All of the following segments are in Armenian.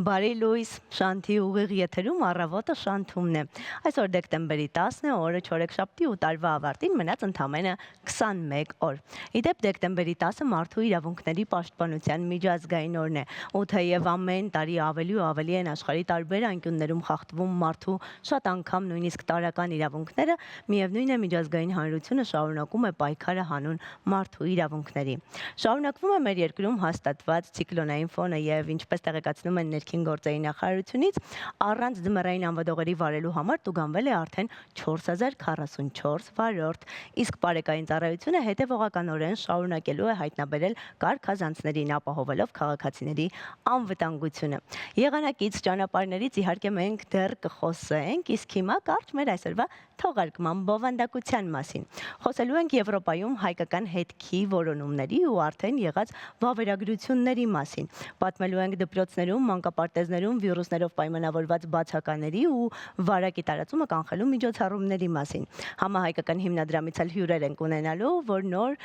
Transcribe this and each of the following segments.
Բարի լույս, Շանթի ուղիղ եթերում առավոտը Շանթումն է։ Այսօր դեկտեմբերի 10-ը, օրը չորեքշաբթի ու տարվա ավարտին մնաց ընդամենը 21 օր։ Իդեպ դեկտեմբերի 10-ը մարդու իրավունքների պաշտպանության միջազգային օրն է, ու թեև ամեն տարի ավելի ու ավելի են աշխարհի տարբեր անկյուններում խախտվում մարդու շատ անգամ նույնիսկ տարրական իրավունքները, միևնույն է միջազգային հանրությունը շարունակում է պայքարը հանուն մարդու իրավունքների։ Շարունակվում է մեր երկրում հաստատված ցիկլոնային ֆոնը եւ ինչպես տեղեկացնում են ներքին գործերի նախարարությունից, առանց ձմեռային անվադողերի վարելու համար տուգանվել է արդեն 4044 վարորդ, իսկ Պարեկային ծառայությունը հետևողականորեն շարունակելու է հայտնաբերել կարգազանցներին, ապահովելով քաղաքացիների անվտանգությունը։ Եղանակից, ճանապարհներից իհարկե մենք դեռ կխոսենք, իսկ հիմա կարճ մեր այսօրվա թողարկման բովանդակության մասին։ Խոսելու ենք Եվրոպայում հայկական հետքի որոնումների ու արդեն եղած վավերագրությունների մասին։ Պատմելու ենք դպրոցներում, մանկապարտեզներում վիրուսներով պայմանավորված բացակաների ու վարակի տարածումը կանխելու միջոցառումների մասին։ Համահայկական հիմնադրամից էլ հյուրեր ենք ունենալու, որ նոր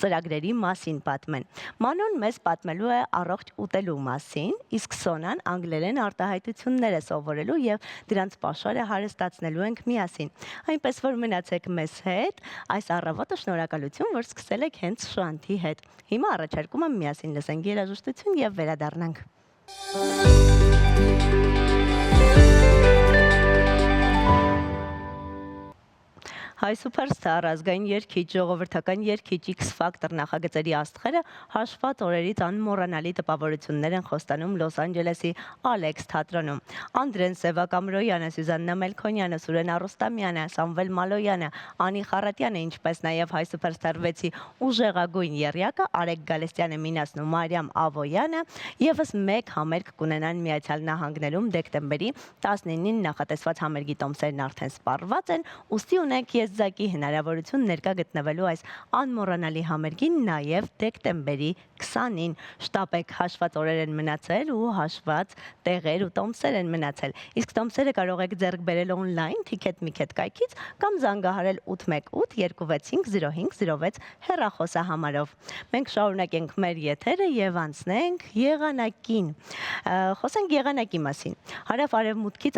ծրագրերի մասին պատմեն։ Մանոն մեզ պատմելու է առողջ ուտելու մասին, իսկ Սոնան անգլերեն արտահայտություններ է սովորելու եւ դրանց պաշարը հարստացնելու ենք միասին։ Այնպես որ մնացեք մեզ հետ, այս առավոտը շնորհակալություն, որ սկսել եք հենց Շանթի հետ։ Հիմա առաջարկում եմ միասին լսենք երաժշտություն եւ վերադառնանք։ Հայ Սուպերստար, ազգային երգիչ, ժողովրդական երգիչ, X-Factor նախագծերի աստղերը հաշված օրերից անմոռանալի տպավորություններ են խոստանում Լոս Անջելեսի Ալեքս թատրոնում։ Անդրեն Սևակամրոյանը, Սյուզաննա Մելքոնյանը, Սուրեն Արոստամյանը, Սամվել Մալոյանը, Անի Խարատյանը, ինչպես նաև Հայ Սուպերստար 6-ի ուժեղագույն եռյակը Արեգ Գալստյանը, Մինասն ու Մարիամ Ավոյանը եւս մեկ համերգ կունենան Միացյալ Նահանգներում դեկտեմբերի 19-ին նախատեսված համերգի տոմսերն արդեն սպառված են, ուստի ունենք եզակի հնարավորություն ներկա գտնվելու այս անմոռանալի համերգին նաև դեկտեմբերի 20-ին։ Շտապեք, հաշված օրեր են մնացել ու հաշված տեղեր ու տոմսեր են մնացել։ Իսկ տոմսերը կարող եք ձեռք բերել on-line Ticket-Miket կայքից կամ զանգահարել 818-05-05-06 հեռախոսահամարով։ Մենք շարունակենք մեր եթերը եւ անցնենք եղանակին։ Խոսենք եղանակի մասին։ Հարավ-արևմուտքից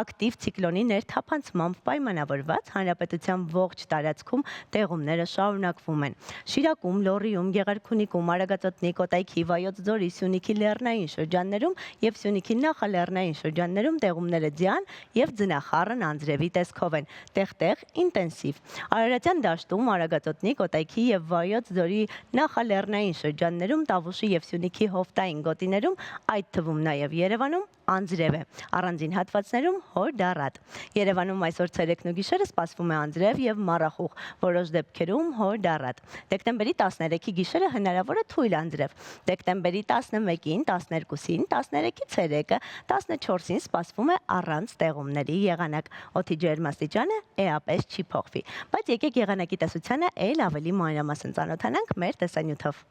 ակտիվ ցիկլոնի ներթափանցմամբ պայմանավորված հանրապետության ողջ տարածքում տեղումները շարունակվում են։ Շիրակում, Լոռիում, Գեղարքունիքում, Արագածոտնի, Կոտայքի, Վայոց ձորի, Սյունիքի լեռնային շրջաններում եւ Սյունիքի նախալեռնային շրջաններում տեղումները ձյան եւ ձնախառն անձրևի տեսքով են, տեղ-տեղ ինտենսիվ։ Արարատյան դաշտում, Արագածոտնի, Կոտայքի եւ Վայոց ձորի նախալեռնային շրջաններում, Տավուշի եւ Սյունիքի հովտային գոտիներում, այդ թվում նաեւ Երևանում անձրև է։ Առանձին հատվածներում հորդառատ։ Երևանում այսօր ցերեկն ու գիշերը սպասվում է անձրև եւ մառախուղ, որոշ դեպքերում հորդառատ։ Դեկտեմբերի 13-ի գիշերը հնարավոր է թույլ անձրև։ Դեկտեմբերի 11-ին, 12-ին, 13-ի ցերեկը, 14-ին սպասվում է առանց տեղումների եղանակ։ Օդի ջերմաստիճանը էապես չի փոխվի։ Բայց եկեք եղանակի տեսությանը էլ ավելի մանրամասն ծանոթանանք մեր տեսանյութով։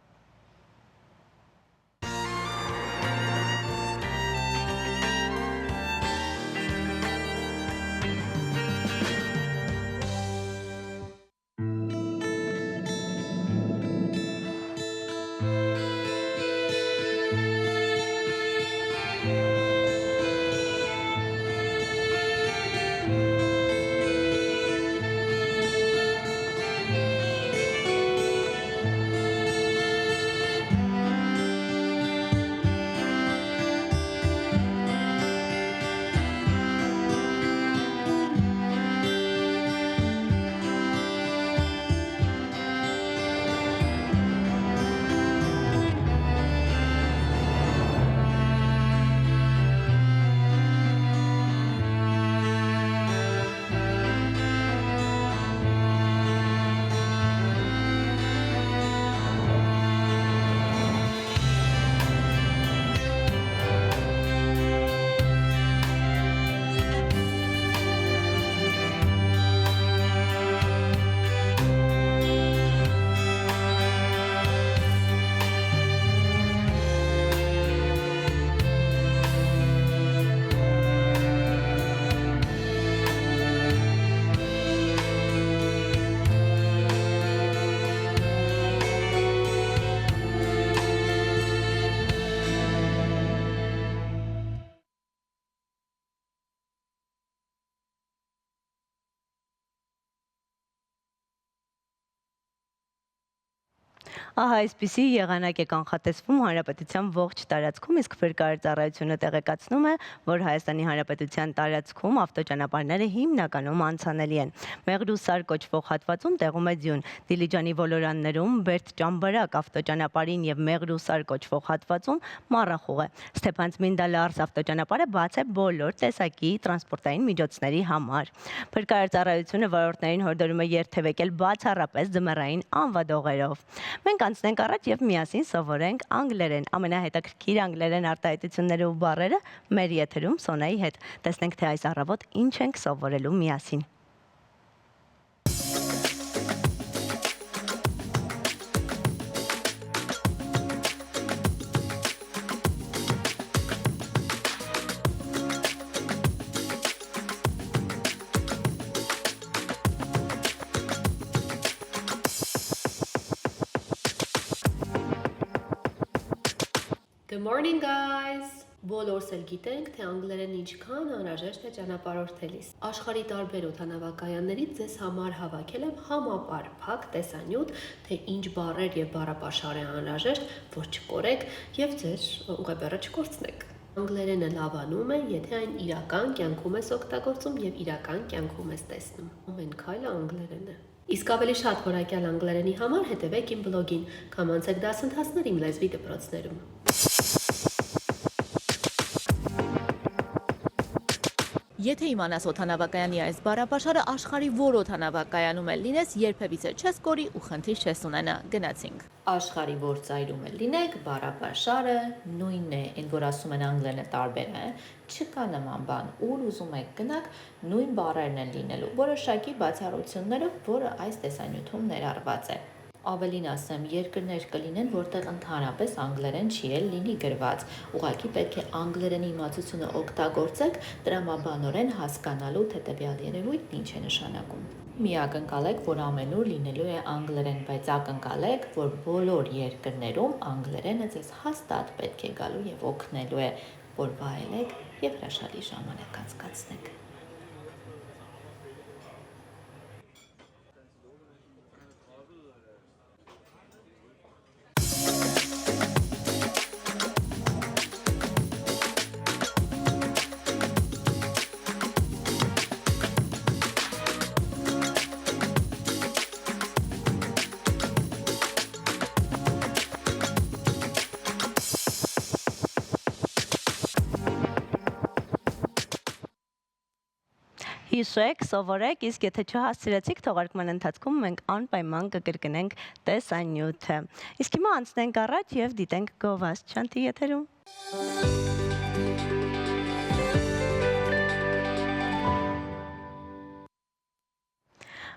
Ահա այսպիսի եղանակ է կանխատեսվում հանրապետության ողջ տարածքում, իսկ Փրկարարծառայությունը տեղեկացնում է, որ Հայաստանի Հանրապետության տարածքում ավտոճանապարհները հիմնականում անցանելի են։ Մեղրուսար կոչվող հատվածում տեղում է ձյուն, Դիլիջանի ոլորաններում, Բերդ-Ճամբարակ ավտոճանապարհին եւ Մեղրուսար կոչվող հատվածում մառախուղ է։ Ստեփանցմինդա-Լարս ավտոճանապարհը բաց է բոլոր տեսակի տրանսպորտային միջոցների համար։ Փրկարարծառայությունը վարորդներին հորդորում է երթևեկել բացառապես ձմեռային անվադողերով։ Մենք անցնենք առաջ եւ միասին սովորենք անգլերեն։ Ամենահետաքրքիր անգլերեն արտահայտությունները ու բառերը մեր եթերում Սոնայի հետ։ Տեսնենք, թե այս առավոտ ինչ ենք սովորելու միասին։ Good morning guys! Բոլորս էլ գիտենք, թե անգլերեն ինչքան անհրաժեշտ է ճանապարհորդելիս։ Աշխարհի տարբեր օդանավակայաններից ձեզ համար հավաքել եմ համապարփակ տեսանյութ, թե ինչ բառեր եւ բառապաշար է անհրաժեշտ, որ չկորեք եւ ձեր ուղեբեռը չկորցնեք։ Անգլերենը լավանում է, եթե այն իրական կյանքում ես օգտագործում եւ իրական կյանքում ես տեսնում։ Ամեն քայլը անգլերեն է։ Իսկ ավելի շատ որակյալ անգլերենի համար հետևեք իմ բլոգին, կամ անցեք դասընթացներ իմ լեզվի դպրոցներում։ Եթե իմանաս օդանավակայանի այս բառապաշարը աշխարհի որ օդանավակայանում էլ լինես, երբևիցե չես կորի ու խնդիր չես ունենա։ Գնացինք։ Աշխարհի որ ծայրում էլ լինեք, բառապաշարը նույնն է, այն որ ասում են անգլերենը տարբեր է, չկա նման բան, ուր ուզում եք գնաք, նույն բառերն են լինելու, որոշակի բացառություններով, որը այս տեսանյութում ներառված է։ Ավելին ասեմ, երկրներ կլինեն, որտեղ ընդհանրապես անգլերեն չի էլ լինի գրված, ուղղակի պետք է անգլերենի իմացությունը օգտագործեք տրամաբանորեն հասկանալու, թե տվյալ երևույթն ինչ է նշանակում։ Մի ակնկալեք, որ ամենուր լինելու է անգլերեն, բայց ակնկալեք, որ բոլոր երկրներում անգլերենը ձեզ հաստատ պետք է գալու եւ օգնելու է, որ վայելեք եւ հրաշալի ժամանակ անցկացնեք։ Հիշեք, սովորեք, իսկ եթե չհասցրեցիք, թողարկման ընթացքում մենք անպայման կկրկնենք տեսանյութը։ Իսկ հիմա անցնենք առաջ եւ դիտենք գովազդ Շանթի եթերում։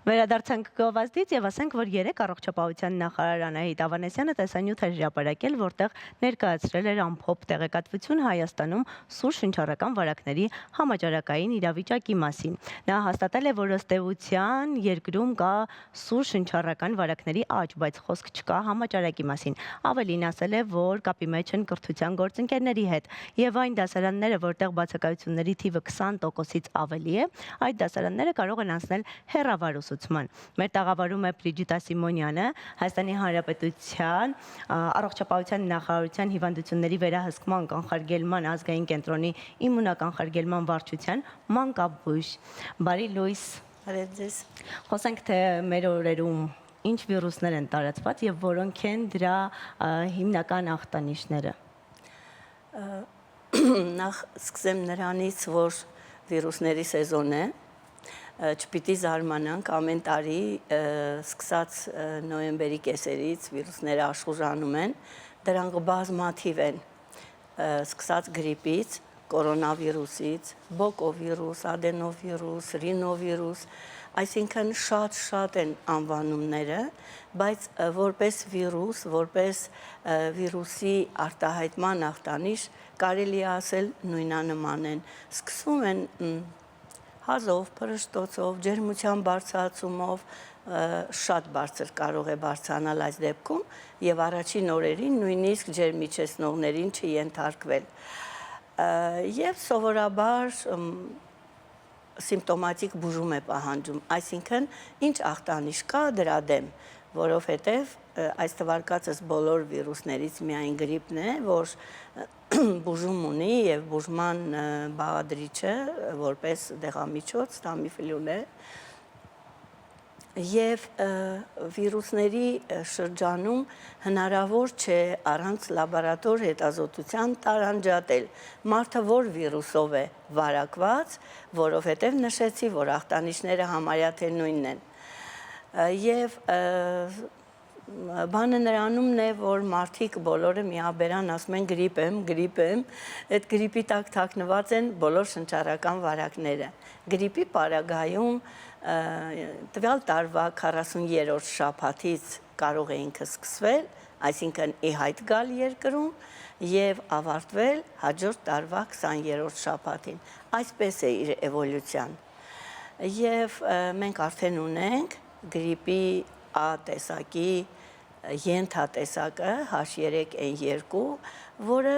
Վերադարձանք գովազդից եւ ասենք, որ երեք առողջապահության նախարար Անահիտ Ավանեսյանը տեսանյութ էր հրապարակել, որտեղ ներկայացրել էր ամփոփ տեղեկատվություն Հայաստանում սուր շնչառական վարակների համաճարակային իրավիճակի մասին։ Նա հաստատել է, որ ըստ էության երկրում կա սուր շնչառական վարակների աճ, բայց խոսք չկա համաճարակի մասին։ Ավելին ասել է, որ կապի մեջ են կրթության գործընկերների հետ եւ այն դասարանները, որտեղ բացակայությունների թիվը 20%-ից ավելի է, այդ դասարանները կարող են անցնել հեռավար ուսուցման։ Մեր տաղավարում է Բրիջիտա Սիմոնյանը, Հայաստանի Հանրապետության առողջապահության նախարարության հիվանդությունների վերահսկման կանխարգելման ազգային կենտրոնի իմունականխարգելման վարչության մանկաբույժ։ Բարի լույս։ Բարև ձեզ։ Խոսենք, թե մեր օրերում ինչ վիրուսներ են տարածված եւ որոնք են դրա հիմնական ախտանիշները։ Նախ սկսեմ նրանից, որ վիրուսների սեզոն է, չպիտի զարմանանք, ամեն տարի սկսած նոյեմբերի կեսերից վիրուսները աշխուժանում են, դրանք բազմաթիվ են, սկսած գրիպից, կորոնավիրուսից, բոկովիրուս, ադենովիրուս, ռինովիրուս, այսինքն շատ են անվանումները, բայց որպես վիրուս, որպես վիրուսի արտահայտման ախտանիշ կարելի է ասել նույնանման են, սկսվում են հազով, փռշտոցով, ջերմության բարձրացումով, շատ բարձր կարող է բարձրանալ այս դեպքում եւ առաջին օրերին նույնիսկ ջերմիջեցնողներին չենթարկվել։ Եվ սովորաբար սիմպտոմատիկ բուժում է պահանջում, այսինքն ինչ ախտանիշ կա դրա դեմ, որովհետև այս թվարկածս բոլոր վիրուսներից միայն գրիպն է, որ բուժում ունի եւ բուժման բաղադրիչը որպես դեղամիջոց Tamiflu է եւ վիրուսների շրջանում հնարավոր չէ առանց լաբորատոր հետազոտության տարանջատել մարդը որ վիրուսով է վարակված, որովհետեւ նշեցի, որ ախտանիշները համարյա թե նույնն են։ Եվ բանը նրանումն է, որ մարդիկ բոլորը միաբերան ասում են գրիպ եմ, այդ գրիպի տակ թաքնված են բոլոր շնչառական վարակները։ Գրիպի պարագայում տվյալ տարվա 40-րդ շաբաթից կարող է ինքը սկսվել, այսինքն ի հայտ գալ երկրում եւ ավարտվել հաջորդ տարվա 20-րդ շաբաթին։ Այսպես է իր էվոլյուցիան։ Եվ մենք արդեն ունենք գրիպի A տեսակի ենթատեսակը H3N2, որը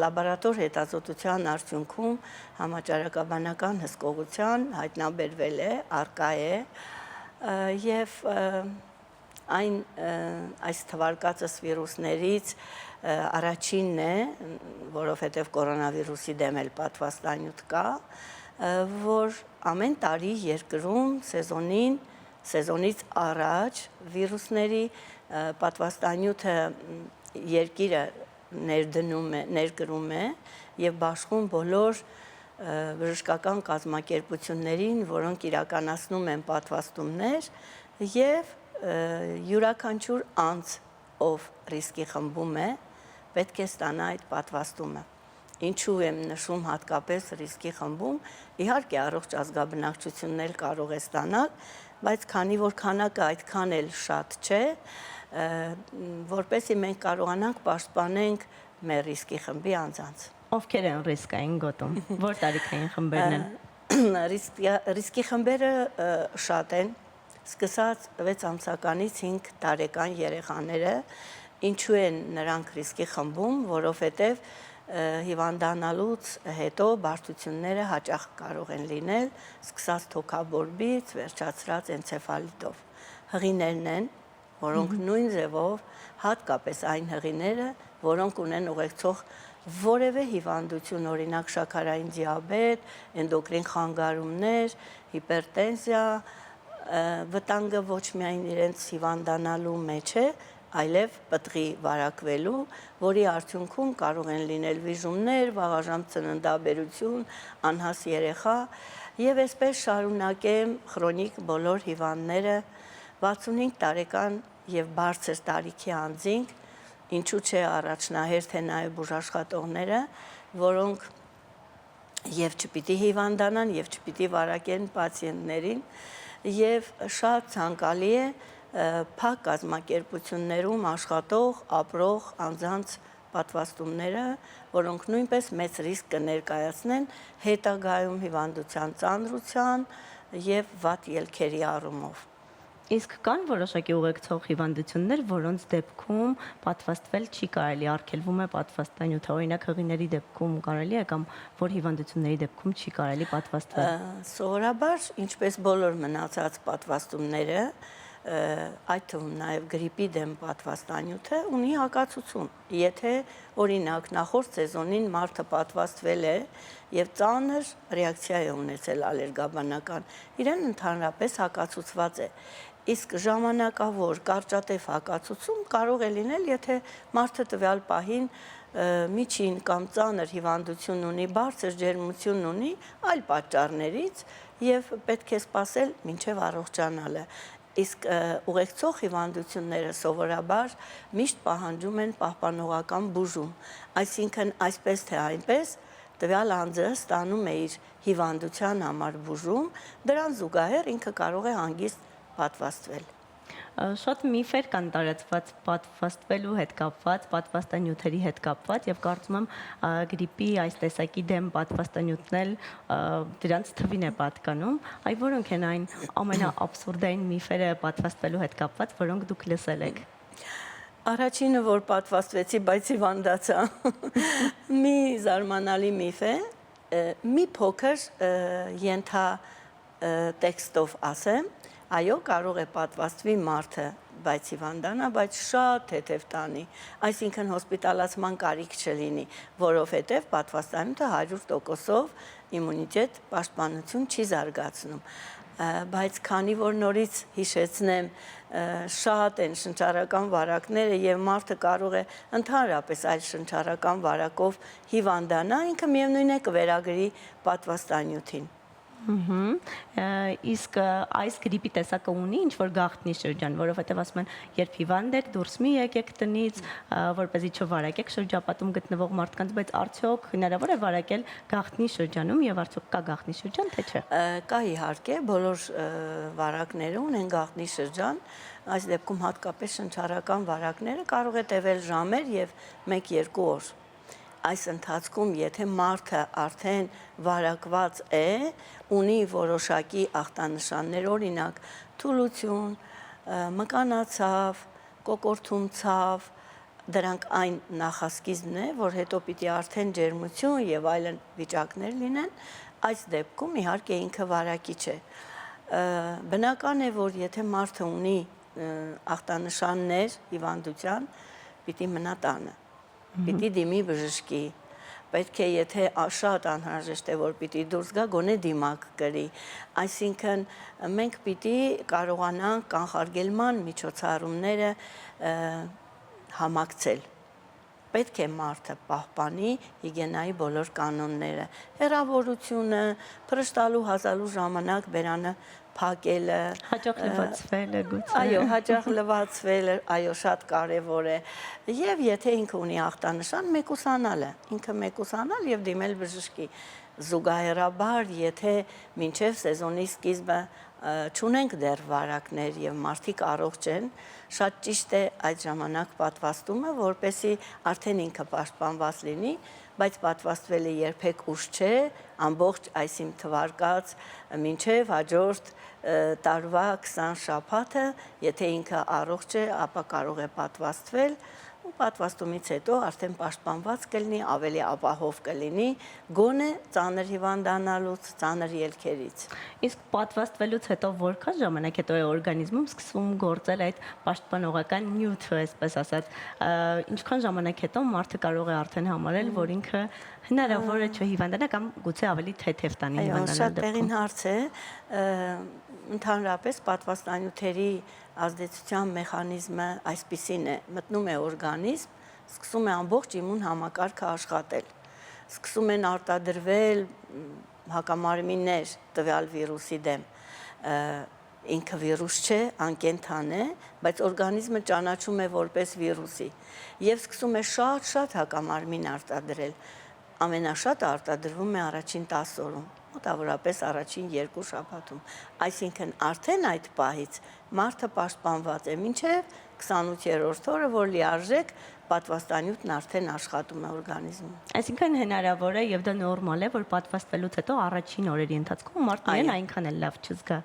լաբորատոր հետազոտության արդյունքում համաճարակաբանական հսկողության հայտնաբերվել է, առկա է եւ այս թվարկածս վիրուսներից առաջինն է, որովհետեւ կորոնավիրուսի դեմ էլ պատվաստանյութ կա, որ ամեն տարի երկրում սեզոնից առաջ վիրուսների պատվաստանյութը երկիրը ներկրում է եւ բաշխում բոլոր բժշկական կազմակերպություններին, որոնք իրականացնում են պատվաստումներ եւ յուրաքանչյուր անձ, ով ռիսկի խմբում է, պետք է ստանա այդ պատվաստումը։ Ինչու եմ նշում հատկապես ռիսկի խմբում, իհարկե առողջ ազգաբնակչությունն էլ կարող է ստանալ, բայց քանի որ քանակը այդքան էլ շատ չէ, որպեսզի մենք կարողանանք պաշտպանենք մեր ռիսկի խմբի անձանց։ Ովքեր են ռիսկային գոտում, որ տարիքային խմբերն են։ Ռիսկի խմբերը շատ են, սկսած 6 ամսականից 5 տարեկան երեխաները, ինչու են նրանք ռիսկի խմբում, որովհետև հիվանդանալուց հետո բարդությունները հաճախ կարող են լինել, սկսած թոքաբորբից, վերջացրած էնցեֆալիտով։ Հղիներն են, որոնք նույն ձևով, հատկապես այն հղիները, որոնք ունեն ուղեկցող որևէ հիվանդություն, օրինակ շաքարային դիաբետ, էնդոկրին խանգարումներ, հիպերտենզիա, վտանգը ոչ միայն իրենց հիվանդանալու մեջ է, այլև պտղի վարակվելու, որի արդյունքում կարող են լինել վիժումներ, վաղաժամ ծննդաբերություն, անհաս երեխա, եւ այսպես շարունակեմ քրոնիկ բոլոր հիվանդները 65 տարեկան եւ բարձր տարիքի անձինք, ինչու՞ չէ առաջնահերթ է նաեւ բուժաշխատողները, որոնք եւ չպիտի հիվանդանան եւ չպիտի վարակեն պացիենտներին, եւ շատ ցանկալի է փակ կազմակերպություններում աշխատող, ապրող անձանց պատվաստումները, որոնք նույնպես մեծ ռիսկ կներկայացնեն հետագայում հիվանդության ծանրության եւ վատ ելքերի առումով։ Իսկ կան որոշակի ուղեկցող հիվանդություններ, որոնց դեպքում պատվաստվել չի կարելի, արգելվում է պատվաստանյութը, օրինակ հղիների դեպքում կարելի է կամ որ հիվանդությունների դեպքում չի կարելի պատվաստվել։ Սովորաբար, ինչպես բոլոր մնացած պատվաստումները, այդ թվում նաև գրիպի դեմ պատվաստանյութը ունի հակացություն։ Եթե օրինակ նախորդ սեզոնին մարդը պատվաստվել է եւ ծանր ռեակցիա է ունեցել ալերգաբանական, իրեն ընդհանրապես հակացուցված է։ Իսկ ժամանակավոր կարճատև հակացություն կարող է լինել, եթե մարդը տվյալ պահին միջին կամ ծանր հիվանդություն ունի, բարձր ջերմություն ունի այլ պատճառներից եւ պետք է սպասել մինչեւ առողջանալը։ Իսկ ուղեկցող հիվանդությունները սովորաբար միշտ պահանջում են պահպանողական բուժում, այսինքն այսպես թե այնպես տվյալ անձը ստանում է իր հիվանդության համար բուժում, դրան զուգահեռ ինքը կարող է հանգիստ պատվաստվել։ Շատ միֆեր կան տարածված պատվաստվելու հետ կապված, պատվաստանյութերի հետ կապված եւ կարծում եմ գրիպի այս տեսակի դեմ պատվաստանյութն էլ դրանց թվին է պատկանում, այ որոնք են այն ամենաաբսուրդային միֆերը պատվաստվելու հետ կապված, որոնք դուք լսել եք։ Առաջինը, որ պատվաստվեցի, բայց հիվանդացա, մի զարմանալի միֆ է, մի փոքր ենթատեքստով ասեմ, այո, կարող է պատվաստվի մարդը, բայց հիվանդանա, բայց շատ թեթև տանի, այսինքն հոսպիտալացման կարիք չլինի, որովհետև պատվաստանյութը 100%-ով իմունիտետ պաշտպանություն չի զարգացնում, բայց քանի որ նորից հիշեցնեմ, շատ են շնչառական վարակները եւ մարդը կարող է ընդհանրապես այլ շնչառական վարակով հիվանդանա, ինքը միևնույն է կվերագրի պատվաստանյութին։ Իսկ այս գրիպի տեսակը ունի ինչ-որ գաղտնի շրջան, որովհետև ասում են, երբ հիվանդ եք, դուրս մի եկեք տնից, որպեսզի չվարակեք շրջապատում գտնվող մարդկանց, բայց արդյոք հնարավոր է վարակել գաղտնի շրջանում եւ արդյոք կա գաղտնի շրջան, թե չէ։ Կա իհարկե, բոլոր վարակները ունեն գաղտնի շրջան, այս դեպքում հատկապես շնչառական վարակները կարող է տևել ժամեր եւ 1-2 օր։ Այս ընթացքում, եթե մարդը արդեն վարակված է, ունի որոշակի ախտանշաններ, օրինակ թուլություն, մկանացավ, կոկորթում ցավ, դրանք այն նախասկիզբն է, որ հետո պիտի արդեն ջերմություն եւ այլն վիճակներ լինեն, այս դեպքում իհարկե ինքը վարակիչ է։ Բնական է, որ եթե մարդը ունի ախտանշաններ հիվանդության, պիտի մնա տանը։ Պիտի դիմի բժշկի, պետք է եթե շատ անհրաժեշտ է, որ պիտի դուրս գա, գոնե դիմակ կրի, այսինքն մենք պիտի կարողանանք կանխարգելման միջոցառումները համակցել, պետք է մարդը պահպանի հիգիենայի բոլոր կանոնները, հեռավորությունը, փռշտալու հազալու ժամանակ բերանը փակելը, Հաճախ լվացվելը գուցե։ Այո, հաճախ լվացվելը, այո, շատ կարևոր է։ Եվ եթե ինքը ունի ախտանշան, մեկուսանալը, ինքը մեկուսանալ եւ դիմել բժշկի։ Զուգահեռաբար, եթե մինչև սեզոնի սկիզբը չունենք դեռ վարակներ եւ մարդիկ առողջ են, շատ ճիշտ է այդ ժամանակ պատվաստումը, որպեսզի արդեն ինքը պաշտպանված լինի, բայց պատվաստվելը երբեք ուշ չէ, ամբողջ այսիմ թվարկած մինչև հաջորդ տարվա 20 շաբաթը, եթե ինքը առողջ է, ապա կարող է պատվաստվել ու պատվաստումից հետո արդեն պաշտպանված կլինի, ավելի ապահով կլինի, գոնե ծանր հիվանդանալուց, ծանր ելքերից։ Իսկ պատվաստվելուց հետո որքան ժամանակ հետո է օրգանիզմում սկսվում գործել այդ պաշտպանողական նյութը, այսպես ասած, ինչքան ժամանակ հետո մարդը կարող է արդեն համարել, որ ինքը հնարավոր է չհիվանդանա կամ գուցե ավելի թեթև տանի հիվանդանալու Շատ դեպքում։ տեղին հարց է, ընդհանրապես պատվաստանյութերի ազդեցության մեխանիզմը այսպիսին է, մտնում է օրգանիզմ, սկսում է ամբողջ իմուն համակարգը աշխատել, սկսում են արտադրվել հակամարմիններ տվյալ վիրուսի դեմ, ինքը վիրուս չէ, անկենդան է, բայց օրգանիզմը ճանաչում է որպես վիրուսի եւ սկսում է շատ հակամարմին արտադրել, ամենաշատը արտադրվում է առաջին 10 օրում, մոտավորապես առաջին 2 շաբաթում, այսինքն արդեն այդ պահից մարդը պաշտպանված է մինչև 28-րդ օրը, որ լիարժեք պատվաստանյութն արդեն աշխատում է օրգանիզմում։ Այսինքն հնարավոր է եւ դա նորմալ է, որ պատվաստվելուց հետո առաջին օրերի ընթացքում մարդն իրեն այնքան էլ լավ չզգա։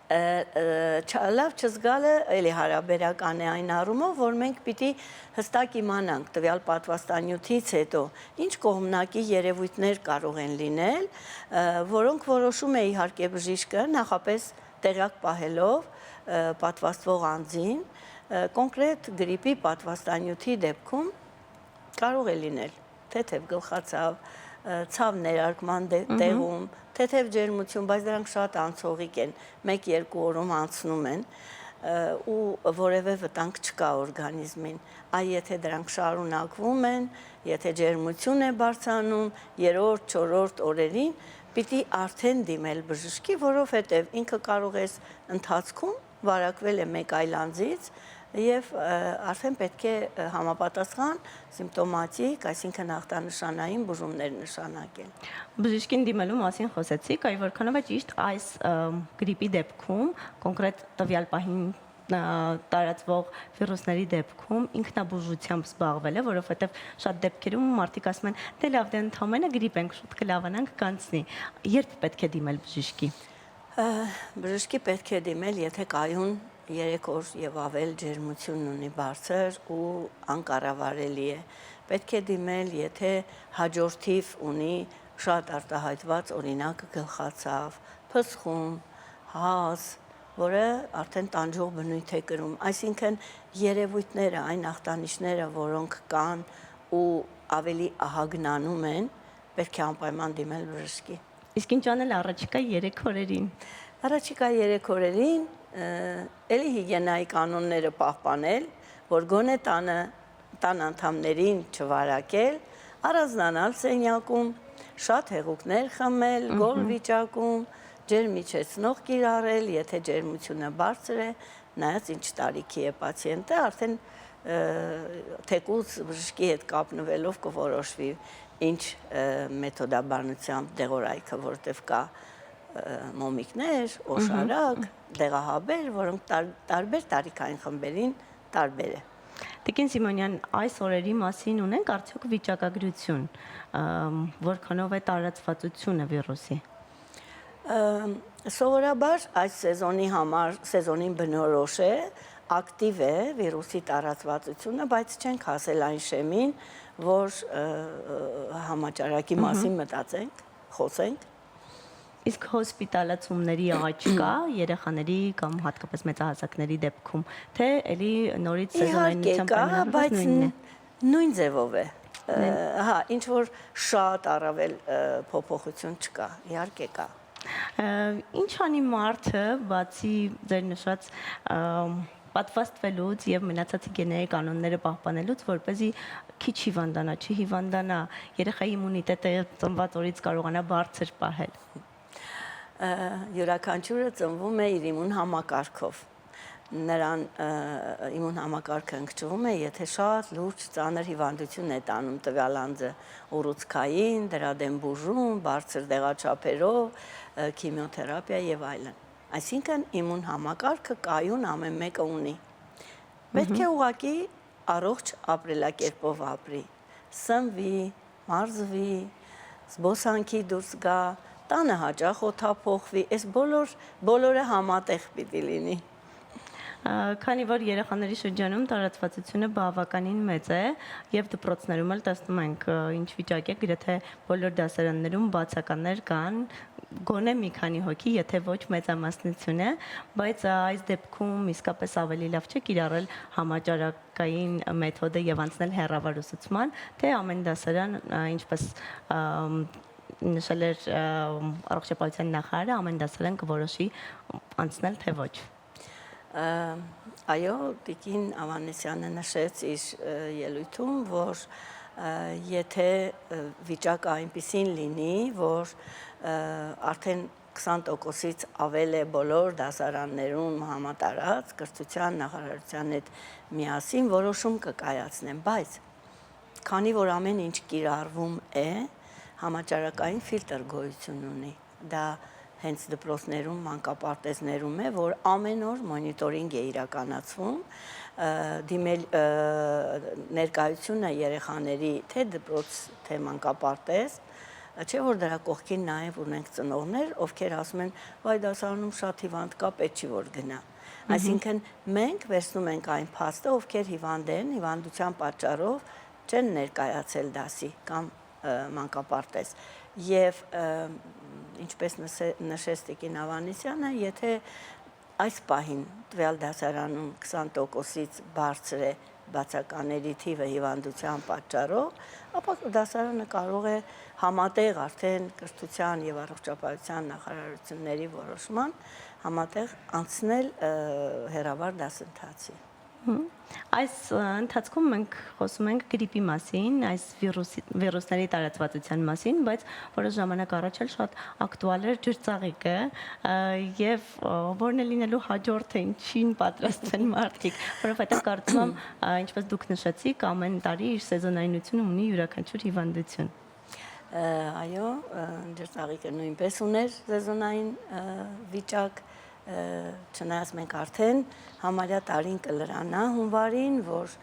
Լավ չզգալը էլի հարաբերական է այն առումով, որ մենք պիտի հստակ իմանանք տվյալ պատվաստանյութից հետո ինչ կողմնակի երևույթներ կարող են լինել, որոնք որոշում է իհարկե բժիշկը նախապես տեղյակ պահելով պատվաստվող անձին, կոնկրետ գրիպի պատվաստանյութի դեպքում կարող է լինել թեթև գլխացավ, ցավ ներարկման տեղում, թեթև ջերմություն, բայց դրանք շատ անցողիկ են, 1-2 օրում անցնում են ու որևէ վտանգ չկա օրգանիզմին, այ եթե դրանք շարունակվում են, եթե ջերմություն է բարձրանում 3-րդ, 4-րդ օրերին, պիտի արդեն դիմել բժշկի, որովհետև ինքը կարող է ընթացքում վարակվել է մեկ այլ անձից եւ արդեն պետք է համապատասխան սիմպտոմատիկ, այսինքն ախտանշանային բուժումներ նշանակել։ Բժշկին դիմելու մասին խոսեցիք, այ որքանով է ճիշտ այս գրիպի դեպքում, կոնկրետ տվյալ պահին տարածվող վիրուսների դեպքում ինքնաբուժությամբ զբաղվել է, որովհետև շատ դեպքերում մարդիկ ասում են, դե լավ, դե ընդհանրապես գրիպ ենք, շուտ կլավանանք, կանցնի։ Երբ պետք է դիմել բժշկի։ Բժշկի պետք է դիմել, եթե կայուն 3 օր եւ ավել ջերմություն ունի բարձր ու անկառավարելի է։ Պետք է դիմել, եթե հաջորդիվ ունի շատ արտահայտված օրինակ գլխացավ, փսխում, հազ, որը արդեն տանջող բնույթ է կրում։ Այսինքն երևույթները, այն ախտանիշները, որոնք կան ու ավելի ահագնանում են, պետք է անպայման դիմել բժշկի։ Իսկ ինչ անել առաջիկա 3 օրերին։ Առաջիկա 3 օրերին էլի հիգիենայի կանոնները պահպանել, որ գոնե տան անդամներին չվարակել, առանձնանալ սենյակում, շատ հեղուկներ խմել, գոլ վիճակում, ջերմիջեցնող կիրառել, եթե ջերմությունը բարձր է, նայած ինչ տարիքի է պացիենտը, արդեն թեկուզ բժշկի հետ կապնվելով կորոշվի ինչ մեթոդաբանությամբ դեղորայքը, որտեղ կա մոմիկներ, օշարակ, դեղահաբեր, որոնք տարբեր տարիքային խմբերին տարբեր է։ Տիկին Սիմոնյան, այս օրերի մասին ունենք արդյոք վիճակագրություն, որքանով է տարածվածությունը վիրուսի։ Սովորաբար այս սեզոնի համար սեզոնին բնորոշ է, ակտիվ է վիրուսի տարածվածությունը, բայց չենք հասել այն շեմին, որ համաճարակի մասին մտածենք, խոսենք։ Իսկ հոսպիտալացումների աճ կա երեխաների կամ հատկապես մեծահասակների դեպքում, թե էլի նորից սեզոնայնությամբ բայց նույն ձևով է։ Հա, ինչ որ շատ առավել փոփոխություն չկա, իհարկե կա։ Ինչ անի մարդը, բացի ձեր նշած պատվաստվելուց եւ մնացած հիգիենայի կանոնները պահպանելուց, որպեսզի քիչ հիվանդանա, չհիվանդանա, երեխայի իմունիտետը ծնված օրից կարողանա բարձր պահել։ Յուրաքանչյուրը ծնվում է իր իմուն համակարգով։ Նրան իմուն համակարգը ընկճվում է, եթե շատ լուրջ ծանր հիվանդություն է տանում տվյալ անձը ուռուցքային, դրա դեմ բուժում, բարձր դեղաչափերով, քիմիոթերապիա եւ այլն։ Այսինքն իմուն համակարգը կայուն ամեն մեկը ունի։ Պետք է ուղղակի առողջ ապրելակերպով ապրի, սնվի, մարզվի, զբոսանքի դուրս գա, տանը հաճախ օդափոխվի, այս բոլորը համատեղ պիտի լինի։ Քանի որ երեխաների շրջանում տարածվածությունը բավականին մեծ է եւ դպրոցներում էլ տեսնում ենք ինչ վիճակ է, գրեթե բոլոր դասարաններում բացականներ կան, գոնե մի քանի հոգի, եթե ոչ մեծամասնություն է, բայց այս դեպքում իսկապես ավելի լավ չէ կիրառել համաճարակային մեթոդը եւ անցնել հեռավար ուսուցման, թե ամեն դասարան, ինչպես նշել էր առողջապահության նախարարը, ամեն դասարան կորոշի անցնել թե ոչ։ Այո, Տիկին Ավանեսյանը նշեց իր ելույթում, որ եթե վիճակը այնպիսին լինի, որ արդեն 20%-ից ավել է բոլոր դասարաններում համատարած կրթության նախարարության հետ միասին որոշում կկայացնեն, բայց քանի որ ամեն ինչ կիրառվում է, համաճարակային ֆիլտր գոյություն ունի։ Դա հենց դպրոցներում, մանկապարտեզներում է, որ ամեն օր մոնիտորինգ է իրականացվում, դիմել ներկայությունը երեխաների թե դպրոց, թե մանկապարտեզ, չէ որ դրա կողքին նաև ունենք ծնողներ, ովքեր ասում են, վայ դասարանում շատ հիվանդ կա, պետք չի որ գնա։ Այսինքն մենք վերցնում ենք այն փաստը, ովքեր հիվանդ են, հիվանդության պատճառով չեն ներկայացել դասի կամ մանկապարտեզ։ Եվ ինչպես նշեց Տիկին Ավանեսյանը, եթե այս պահին տվյալ դասարանում 20%-ից բարձր է բացակաների թիվը հիվանդության պատճառով, ապա դասարանը կարող է համատեղ արդեն կրթության եւ առողջապահության նախարարությունների որոշման համատեղ անցնել հեռավար դասընթացի։ Այս ընթացքում մենք խոսում ենք գրիպի մասին, այս վիրուսների տարածվածության մասին, բայց որոշ ժամանակ առաջ էլ շատ ակտուալ էր ջրծաղիկը եւ որն է լինելու հաջորդը, ինչին պատրաստվեն մարդիկ, որովհետեւ կարծում եմ, ինչպես դուք նշեցիք, ամեն տարի իր սեզոնայնությունը ունի յուրաքանչյուր հիվանդություն։ Այո, ջրծաղիկը նույնպես ուներ սեզոնային վիճակ, չնայած մենք արդեն համարյա տարին կլրանա հունվարին, որ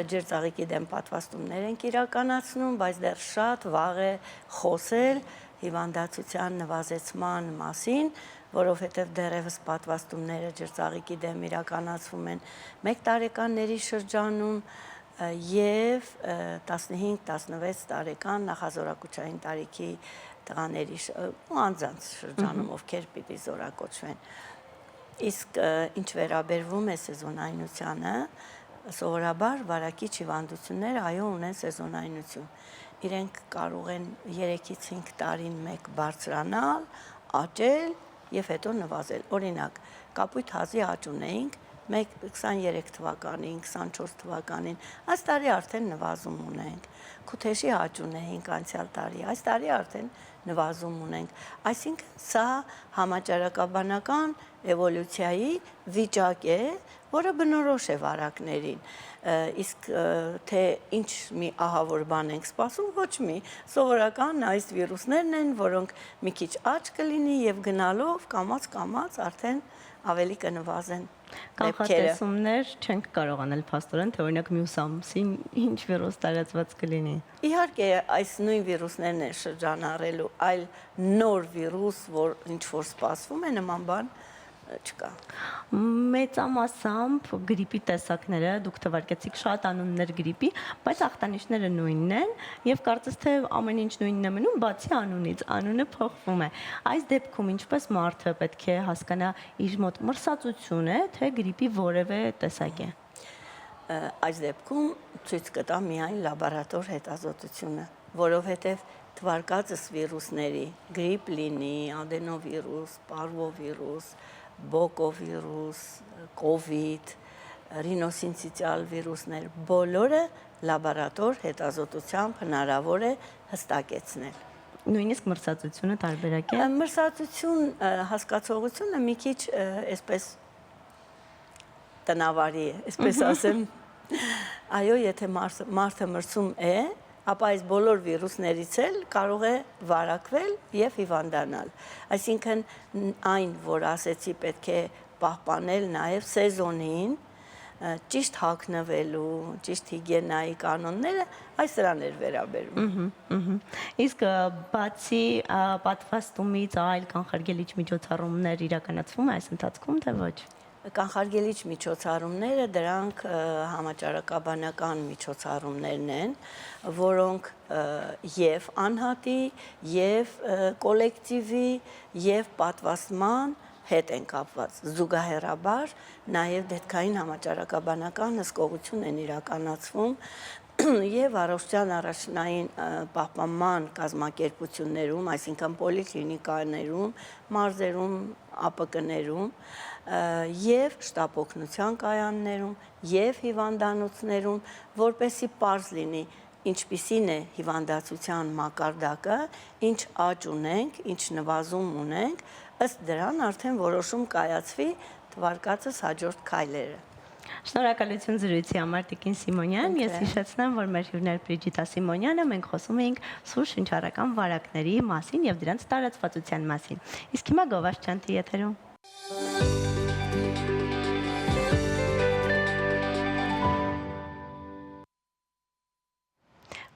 ջրծաղիկի դեմ պատվաստումներ ենք իրականացնում, բայց դեռ շատ վաղ է խոսել հիվանդացության նվազեցման մասին, որովհետև դեռևս պատվաստումները ջրծաղիկի դեմ իրականացվում են 1 տարեկանների շրջանում եւ 15-16 տարեկան նախազորակուցային տարիքի տղաների ու անձանց շրջանում, ովքեր պիտի զորակոչվեն։ Իսկ ինչ վերաբերվում է սեզոնայնությանը, սովորաբար վարակիչ հիվանդությունները այո ունեն սեզոնայնություն։ Իրենք կարող են 3-ից 5 տարին մեկ բարձրանալ, աճել եւ հետո նվազել։ Օրինակ, կապույտ հազի աճ ունեինք 23 թվականին, 24 թվականին, այս տարի արդեն նվազում ունենք։ Քութեշի աճ ունեինք անցյալ տարի, այս տարի արդեն նվազում ունենք։ Այսինքն սա համաճարակաբանական էվոլյուցիայի վիճակ է, որը բնորոշ է վարակներին։ Իսկ թե ինչ մի ահավոր բան ենք սպասում, ոչ մի, սովորական այս վիրուսներն են, որոնք մի քիչ աճ կլինի եւ գնալով կամաց արդեն ավելի կնվազեն։ Կանխատեսումներ չենք կարող անել փաստորեն, թե օրինակ մյուս ամսին ինչ վիրուս տարածված կլինի։ Իհարկե, այս նույն վիրուսներն են շրջանառելու, այլ նոր վիրուս, որ ինչ որ սպասվում է, նման բան չկա։ Մեծամասամբ գրիպի տեսակները դուք թվարկեցիք շատ անուններ գրիպի, բայց ախտանիշները նույնն են եւ կարծես թե ամեն ինչ նույնն է մնում, բացի անունից, անունը փոխվում է։ Այս դեպքում ինչպես մարդը պետք է հասկանա իր մոտ մրսածություն է, թե գրիպի որևէ տեսակ է։ Այս դեպքում ցույց կտա միայն լաբորատոր հետազոտությունը, որովհետեւ թվարկածս վիրուսների գրիպ լինի, ադենովիրուս, պարվովիրուս, բոկովիրուս, կովիդ, ռինոսինցիտիալ վիրուսներ, բոլորը լաբորատոր հետազոտությամբ հնարավոր է հստակեցնել։ Նույնիսկ մրսածությունը տարբերակ է։ Մրսածություն հասկացողությունը մի քիչ այսպես տնավարի է, այսպես ասեմ։ Այո, եթե մարդը մրսում է, ապա այս բոլոր վիրուսներից էլ կարող է վարակվել եւ հիվանդանալ։ Այսինքն այն, որ ասեցի, պետք է պահպանել նաեւ սեզոնին, ճիշտ հագնվելու, ճիշտ հիգիենայի կանոնները, այս սրան էր վերաբերում։ Իսկ բացի պատվաստումից այլ կանխարգելիչ միջոցառումներ իրականացվում է այս ընթացքում, թե ոչ։ Կանխարգելիչ միջոցառումները դրանք համաճարակաբանական միջոցառումներն են, որոնք եւ անհատի, եւ կոլեկտիվի, եւ պատվաստման հետ են կապված։ Զուգահեռաբար նաեւ դեպքային համաճարակաբանական հսկողություն են իրականացվում եւ առողջության առաջնային պահպանման կազմակերպություններում, այսինքն պոլիկլինիկաներում, մարզերում, ԱՊԿ-ներում եւ շտապօգնության կայաններում եւ հիվանդանոցներում, որպեսզի պարզ լինի ինչպիսին է հիվանդացության մակարդակը, ինչ աճ ունենք, ինչ նվազում ունենք, ըստ դրան արդեն որոշում կայացվի թվարկածս հաջորդ քայլերը։ Շնորհակալություն զրույցի համար Տիկին Սիմոնյան։ Ես հիշեցնեմ, որ մեր հյուրներ Բրիջիտա Սիմոնյանը, մենք խոսում էինք սուր շնչառական վարակների մասին եւ դրանց տարածվածության մասին։ Իսկ հիմա Գովազդ Չանթի եթերում։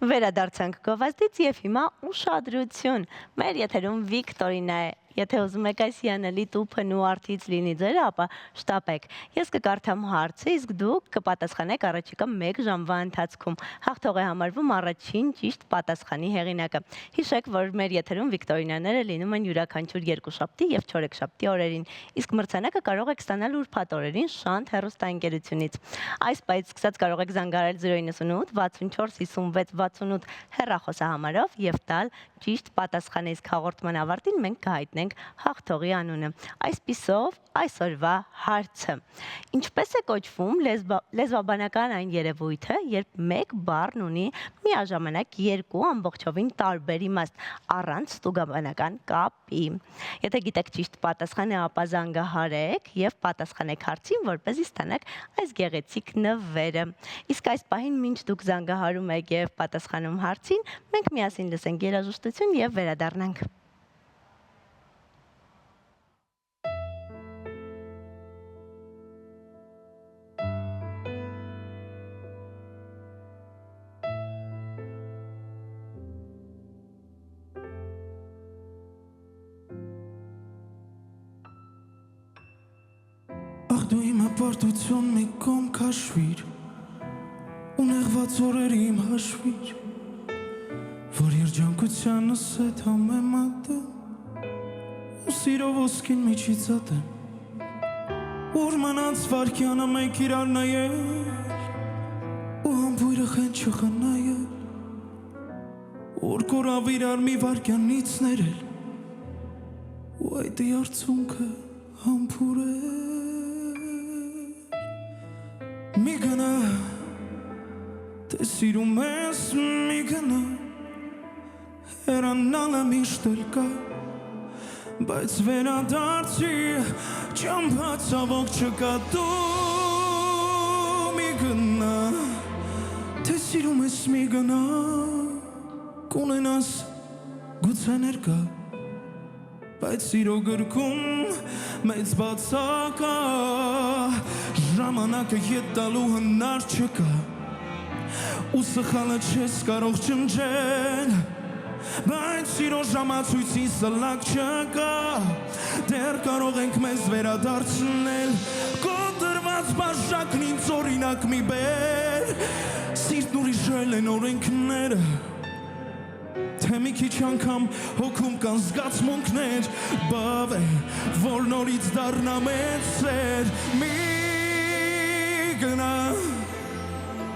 Վերադարձանք Գովազդից եւ հիմա ուշադրություն։ Մեր եթերում Վիկտորինա է։ Եթե ուզում եք այս հիանալի տուփն ու արդից լինի ձերը, ապա շտապեք։ Ես կկարդամ հարցը, իսկ դուք կպատասխանեք առաջիկա 1 ժամվա ընթացքում։ Հաղթող է համարվում առաջին ճիշտ պատասխանի հեղինակը։ Հիշեք, որ մեր եթերում Վիկտորինաները լինում են յուրաքանչյուր երկուշաբթի եւ չորեքշաբթի օրերին, իսկ մրցանակը կարող եք ստանալ ուրբաթ օրերին Շանթ հեռուստաընկերությունից։ Այս պահից սկսած կարող եք զանգարել 098 64 56 68 հեռախոսահամարով եւ տալ ճիշտ պատասխանը, իսկ հաղորդման ավարտին մենք կհայտնենք հաղթողի անունը։ Այսպիսով այսօրվա հարցը. ինչպես է կոչվում լեզվաբանական այն երևույթը, երբ մեկ բառն ունի միաժամանակ երկու ամբողջովին տարբեր իմաստ, առանց ստուգաբանական կապի։ Եթե գիտեք ճիշտ պատասխանը, ապա զանգահարեք եւ պատասխանեք հարցին, որպեսզի ստանաք այս գեղեցիկ նվերը։ Իսկ այս պահին, մինչ դուք զանգահարում եք եւ պատասխանում հարցին, մենք միասին լսենք երաժշտություն եւ վերադառնանք։ Ախ դու իմ հպարտություն մի կողմ քաշվիր ու նեղված օրերի իմ հաշվիր, որ երջանկությանս հետ համեմատեմ ու սիրով ոսկին միջից ատեմ, Որ մնաց վարկյանը մենք իրար նայել ու համբույրը խեն չխնայել Որ կորավ իրար մի վարկյանից ներել ու այդի արցունքը համբուրել Մի գնա Թե սիրում ես մի գնա Հերանալը միշտ էլ կա Բայց վերադարձի ճամփա ցավոք չկա դու մի գնա Թե սիրում ես մի գնա Կունենաս գուցե ներկա Բայց սիրո գրքում մեծ բացակա Ժամանակը ետ տալու հնար չկա Ու սխալը չես կարող չնջել Բայց սիրո ժամացույցի սլակ չկա Դեռ կարող ենք մեզ վերադարձնել Կոտրված բաժակն ինձ օրինակ մի բեր Սիրտն ուրիշել են օրենքները Թե մի քիչ անգամ հոգում կան զգացմունքներ Բավ է, որ նորից դառնա մեծ սեր Մի գնա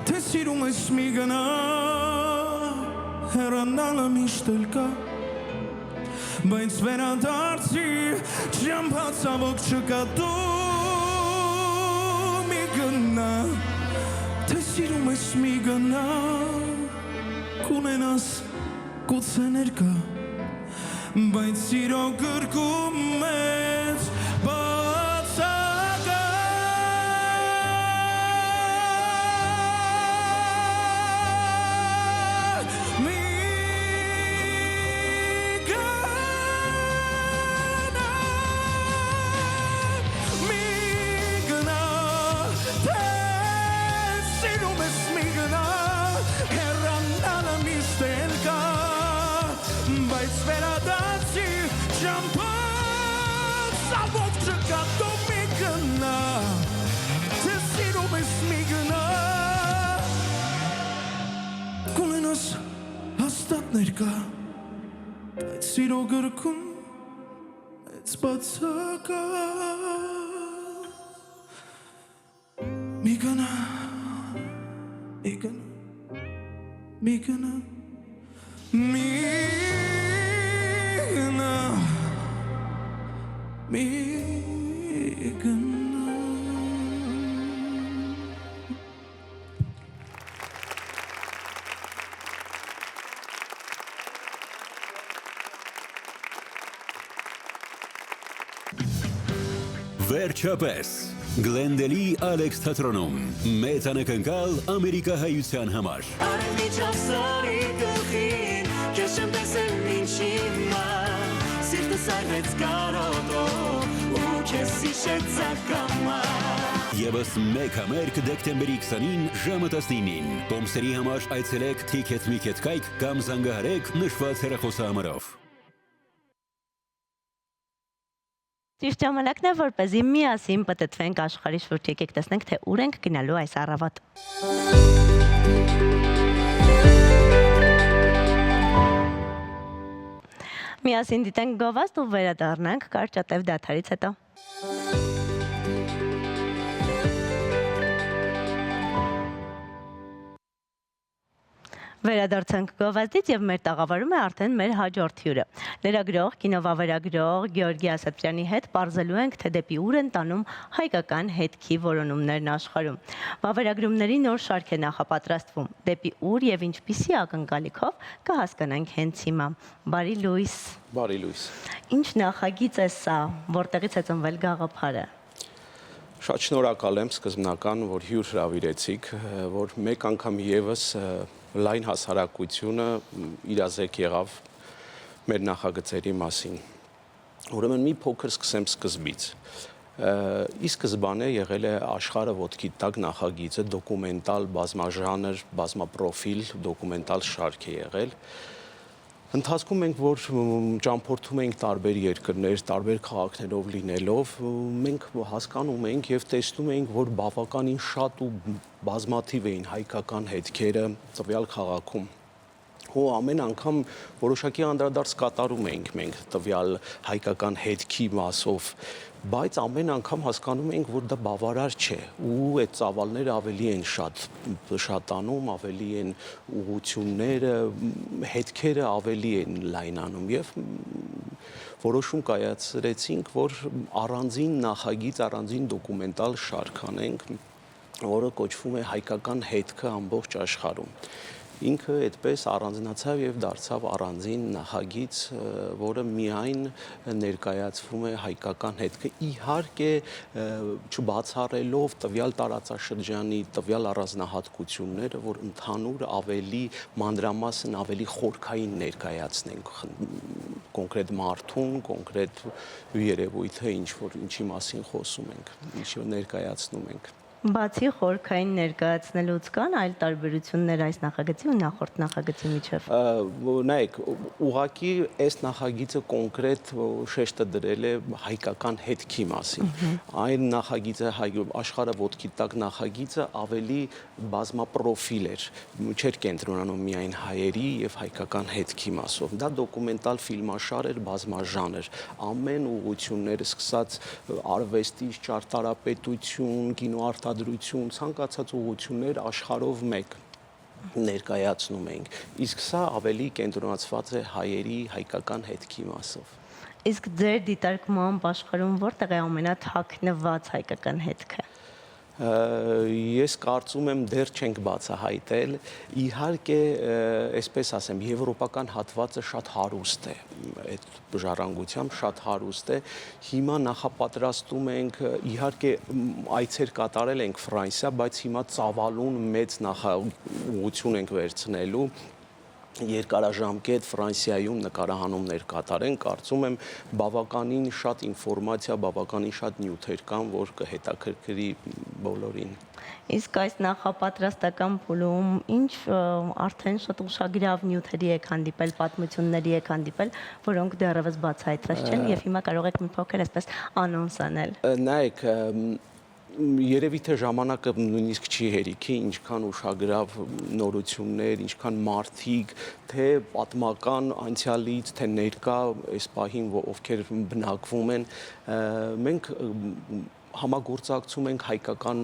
Թե սիրում ես մի գնա Հեռանալը միշտ էլ կա Բայց վերադարձի ճամփա ցավոք չկա դու մի գնա Թե սիրում ես մի գնա Կունենաս գուցե ներկա Բայց սիրո գրկում մեծ բացակա Մի գնա Թե սիրում ես մի գնա Հեռանալը միշտ էլ կա Բայց վերադարձի ճամփա ցավոք չկա դու մի գնա Թե սիրում ես մի գնա Կունենաս հաստատ ներկա Բայց սիրո գրքում մեծ բացակա Մի գնա Մի գնա Մի գնա Mi gana Վերջապես Գլենդելի Ալեքս թատրոնում մեծ անակնկալ ամերիկահայության համար Արևմիջասարի գլխին Քեզ չեմ տեսել մինչ հիմա Սիրտս արվեց կարոտով ու քեզ հիշեց ակամա Եվս մեկ համերգ դեկտեմբերի 20-ին ժամը 19-ին Տոմսերի համար այցելեք Ticket.me.kայք կամ զանգահարեք նշված հեռախոսահամարով Ճիշտ ժամանակն է, որպեսզի միասին պտտվենք աշխարհի շուրջ եկեք տեսնենք, թե ուր ենք գնալու այս առավոտ։ Միասին դիտենք գովազդ ու վերադառնանք կարճատև դադարից հետո։ Վերադարձանք գովազդից եւ մեր տաղավարում է արդեն մեր հաջորդ հյուրը։ Լրագրող, կինովավերագրող Գեորգի Ասատրյանի հետ պարզելու ենք, թե դեպի ուր են տանում հայկական հետքի որոնումներն աշխարհում։ Վավերագրումների նոր շարք է նախապատրաստվում։ Դեպի ուր եւ ինչպիսի ակնկալիքով կհասկանանք հենց հիմա։ Բարի լույս։ Բարի լույս։ Ինչ նախագիծ է սա, որտեղից է ծնվել գաղափարը։ Շատ շնորհակալ եմ սկզբնական, որ հյուր հրավիրեցիք, որ մեկ անգամ եւս լայն հասարակությունը իրազեկ եղավ մեր նախագծերի մասին։ Ուրեմն մի փոքր սկսեմ սկզբից։ Ի սկզբանե եղել է աշխարհը ոտքի տակ նախագիծը, դոկումենտալ, բազմաժանր, բազմապրոֆիլ, դոկումենտալ շարք է եղել։ Ընթացքում մենք որ ճամփորդում ենք տարբեր երկրներ, տարբեր քաղաքներով լինելով, մենք հասկանում ենք եւ տեսնում ենք, որ բավականին շատ ու բազմաթիվ էին հայկական հետքերը տվյալ քաղաքում։ հո ամեն անգամ որոշակի անդրադարձ կատարում ենք մենք տվյալ հայկական հետքի մասով, բայց ամեն անգամ հասկանում ենք, որ դա բավարար չէ ու այդ ծավալները ավելի են շատանում, ավելի են ուղղությունները, հետքերը ավելի են լայնանում եւ որոշում կայացրեցինք, որ առանձին նախագիծ, առանձին դոկումենտալ շարք անենք, որը կոչվում է հայկական հետքը ամբողջ աշխարհում։ Ինքը այդպես առանձնացավ եւ դարձավ առանձին նախագիծ, որը միայն ներկայացվում է հայկական հետքը, իհարկե չբացառելով տվյալ տարածաշրջանի տվյալ առանձնահատկությունները, որ ընդհանուր ավելի մանրամասն ավելի խորքային ներկայացնենք կոնկրետ մարդուն, կոնկրետ երևույթը, ինչի մասին խոսում ենք, ինչը ներկայացնում ենք։ Բացի խորքային ներկայացնելուց կան այլ տարբերություններ այս նախագծի ու նախորդ նախագծի միջև։ Նայեք, ուղղակի այս նախագիծը կոնկրետ շեշտը դրել է հայկական հետքի մասին։ Այն նախագիծը աշխարհը ոտքի տակ նախագիծը ավելի բազմապրոֆիլ էր, չէր կենտրոնանում միայն հայերի եւ հայկական հետքի մասով։ Դա դոկումենտալ ֆիլմաշար էր, բազմաժանր։ Ամեն ուղղությունները սկսած արվեստից, ճարտարապետություն, կինոարտադրություն, ցանկացած ուղղություններ աշխարհով մեկ ներկայացնում ենք։ Իսկ սա ավելի կենտրոնացված է հայերի հայկական հետքի մասով։ Իսկ ձեր դիտարկմամբ աշխարհում որտեղ է ամենաթաքնված հայկական հետքը։ Ես կարծում եմ դեռ չենք բացահայտել, իհարկե, այսպես ասեմ, եվրոպական հատվածը շատ հարուստ է, այդ ժառանգությամբ շատ հարուստ է, հիմա նախապատրաստում ենք, իհարկե այցեր կատարել ենք Ֆրանսիա, բայց հիմա ծավալուն մեծ նախաուղղություն ենք վերցնելու, երկարաժամկետ Ֆրանսիայում նկարահանումներ կատարեն, կարծում եմ բավականին շատ ինֆորմացիա, բավականին շատ նյութեր կան, որ կհետաքրքրի բոլորին։ Իսկ այս նախապատրաստական փուլում ինչ արդեն շատ ուշագրավ նյութերի եք հանդիպել, պատմությունների եք հանդիպել, որոնք դեռևս բացահայտված չեն եւ հիմա կարող եք մի փոքր այսպես անոնս անել։ Նայեք, երևի թե ժամանակը նույնիսկ չի հերիքի, ինչքան ուշագրավ նորություններ, ինչքան մարդիկ, թե պատմական անցյալից, թե ներկա այս պահին, ովքեր բնակվում են, մենք համագործակցում ենք հայկական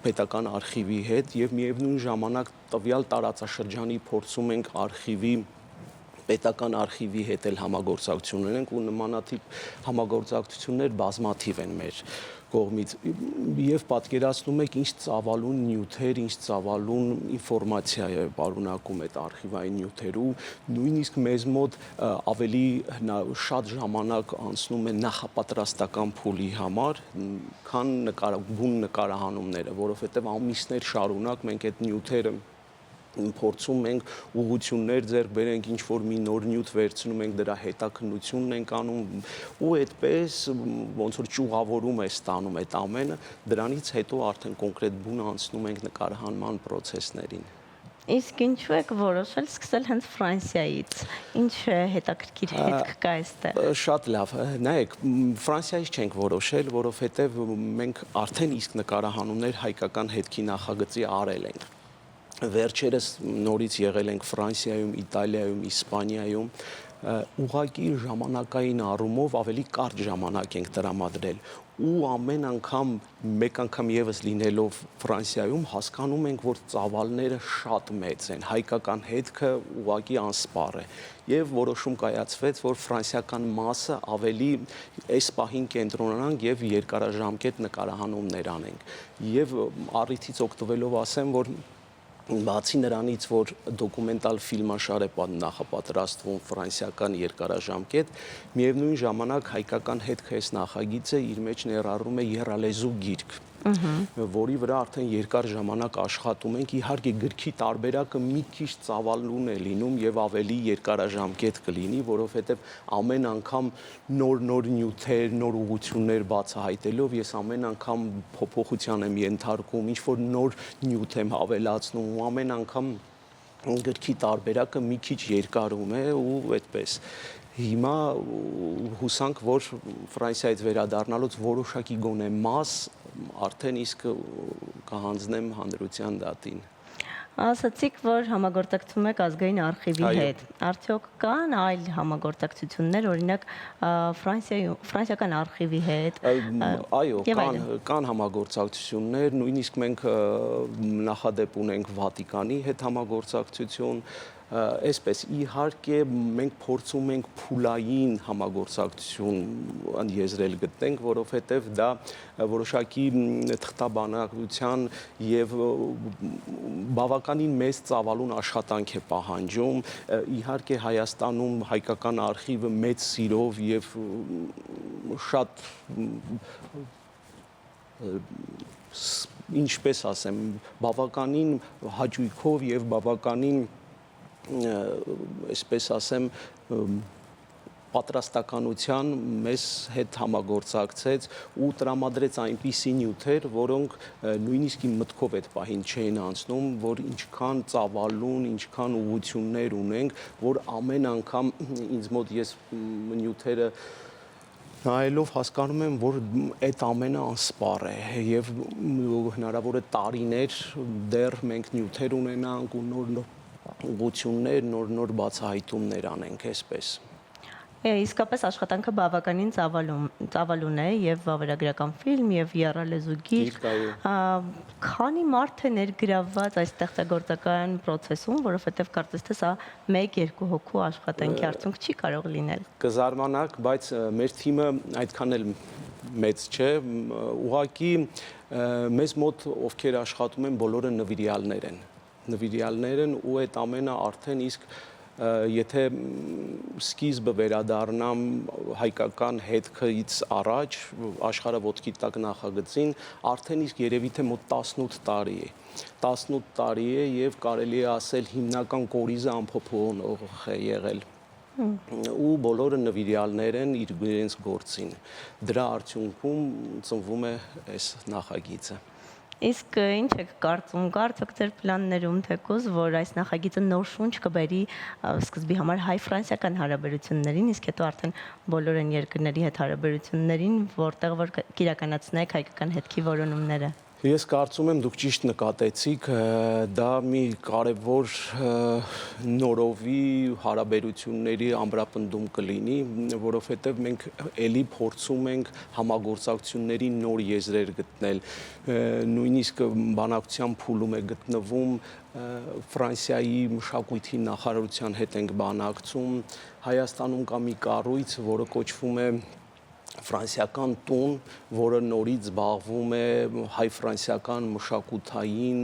պետական արխիվի հետ եւ միևնույն ժամանակ տվյալ տարածաշրջանի փորձում ենք պետական արխիվի հետ էլ համագործակցություն ունենք ու նմանատիպ համագործակցություններ բազմաթիվ են մեր կողմից եւ պատկերացնում եք ինչ ծավալուն նյութեր, ինչ ծավալուն ինֆորմացիա է պարունակում այդ արխիվային նյութերու, նույնիսկ մեզ մոտ ավելի շատ ժամանակ անցնում է նախապատրաստական փուլի համար, քան բուն նկարահանումները, որովհետեւ ամիսներ շարունակ մենք այդ նյութերը փորձում ենք ուղղություններ ձեռք բերենք, ինչ որ մի նոր նյութ վերցնում ենք, դրա հետաքննությունն ենք անում ու այդպես ոնց որ ճյուղավորում է ստանում այդ ամենը, դրանից հետո արդեն կոնկրետ բուն անցնում ենք նկարահանման process-ներին։ Իսկ ինչու եք որոշել սկսել հենց Ֆրանսիայից։ Ինչ հետաքրքիր հետք կա այստեղ։ Շատ լավ։ Նայեք, Ֆրանսիայից չենք որոշել, որովհետև մենք արդեն իսկ նկարահանումներ հայկական հետքի նախագծի արել ենք։ Վերջերս նորից եղել ենք Ֆրանսիայում, Իտալիայում, Իսպանիայում, ուղղակի ժամանակային առումով ավելի կարճ ժամանակ ենք տրամադրել ու ամեն անգամ մեկ անգամ եւս լինելով Ֆրանսիայում հասկանում ենք, որ ծավալները շատ մեծ են, հայկական հետքը ուղղակի անսպառ է եւ որոշում կայացվեց, որ ֆրանսիական մասը ավելի այս պահին կենտրոնանանք եւ երկարաժամկետ նկարահանումներ անենք եւ առիթից օգտվելով ասեմ, որ բացի նրանից, որ դոկումենտալ ֆիլմաշար է նախապատրաստվում ֆրանսիական երկարաժամկետ, միևնույն ժամանակ հայկական հետքը այս նախագիծը իր մեջ ներառում է եռալեզու գիրք, որի վրա արդեն երկար ժամանակ աշխատում ենք, իհարկե գրքի տարբերակը մի քիչ ծավալուն է լինում եւ ավելի երկարաժամկետ կլինի, որովհետեւ ամեն անգամ նոր նյութեր, նոր ուղղություններ բացահայտելով ես ամեն անգամ փոփոխության եմ ենթարկում, ինչ որ նոր նյութ եմ ավելացնում ու ամեն անգամ գրքի տարբերակը մի քիչ երկարում է ու այդպես։ Հիմա հուսանք, որ Ֆրանսիայից վերադառնալուց որոշակի գոնե մաս արդեն իսկ կհանձնեմ հանրության դատին։ Ասացիք, որ համագործակցում եք ազգային արխիվի Այո։ հետ։ Արդյոք կան այլ համագործակցություններ, օրինակ ֆրանսիական արխիվի հետ։ Այո, եւ կան այլն։ կան համագործակցություններ, նույնիսկ մենք նախադեպ ունենք Վատիկանի հետ համագործակցություն, այսպես իհարկե մենք փորձում ենք փուլային համագործակցություն եզրել գտնենք, որովհետև դա որոշակի թղթաբանական եւ բավականին մեծ ծավալուն աշխատանք է պահանջում։ Իհարկե Հայաստանում հայկական արխիվը մեծ սիրով եւ շատ ինչպես ասեմ, բավականին հաճույքով եւ բավականին այսպես ասեմ պատրաստականության մեզ հետ համագործակցեց ու տրամադրեց այնպիսի նյութեր, որոնք նույնիսկ իմ մտքով այդ պահին չէին անցնում, որ ինչքան ծավալուն, ինչքան ուղղություններ ունենք, որ ամեն անգամ ինձ մոտ ես նյութերը նայելով հասկանում եմ, որ այդ ամենը անսպառ է եւ հնարավոր է տարիներ դեռ մենք նյութեր ունենանք ու նոր ուղղություններ, նոր բացահայտումներ անենք, այսպես։ Իսկապես աշխատանքը բավականին ծավալուն է եւ վավերագրական ֆիլմ եւ եռալեզուգիր։ Քանի մարդ է ներգրավված այս ստեղծագործական process-ում, որովհետեւ կարծես թե սա 1-2 հոգու աշխատանքի արդյունք չի կարող լինել։ Կզարմանաք, բայց մեր թիմը այդքան էլ մեծ չէ, ուղղակի մեզ մոտ ովքեր աշխատում են, բոլորը նվիրյալներ են ու այդ ամենը արդեն իսկ եթե սկիզբը վերադառնամ հայկական հետքից առաջ աշխարհը ոտքի տակ նախագծին, արդեն իսկ երևի թե մոտ 18 տարի է։ 18 տարի է եւ կարելի է ասել հիմնական կորիզը ամփոփող է եղել։ Ու բոլորը նվիրյալներ են իրենց գործին։ Դրա արդյունքում ծնվում է այս նախագիծը։ Իսկ ինչ եք կարծում, կարծեք ձեր պլաններում թեկուզ, որ այս նախագիծը նոր շունչ կբերի սկզբի համար հայ-ֆրանսիական հարաբերություններին, իսկ հետո արդեն բոլոր այն երկրների հետ հարաբերություններին, որտեղ որ կիրականացնեք հայկական հետքի որոնումները։ Ես կարծում եմ դուք ճիշտ նկատեցիք, դա մի կարևոր նորովի հարաբերությունների ամրապնդում կլինի, որովհետև մենք էլի փորձում ենք համագործակցությունների նոր եզրեր գտնել, նույնիսկ բանակցության փուլում է գտնվում Ֆրանսիայի մշակույթի նախարարության հետ ենք բանակցում, Հայաստանում կա մի կառույց, որը կոչվում է ֆրանսիական տուն, որը նորից զբաղվում է հայ-ֆրանսիական մշակութային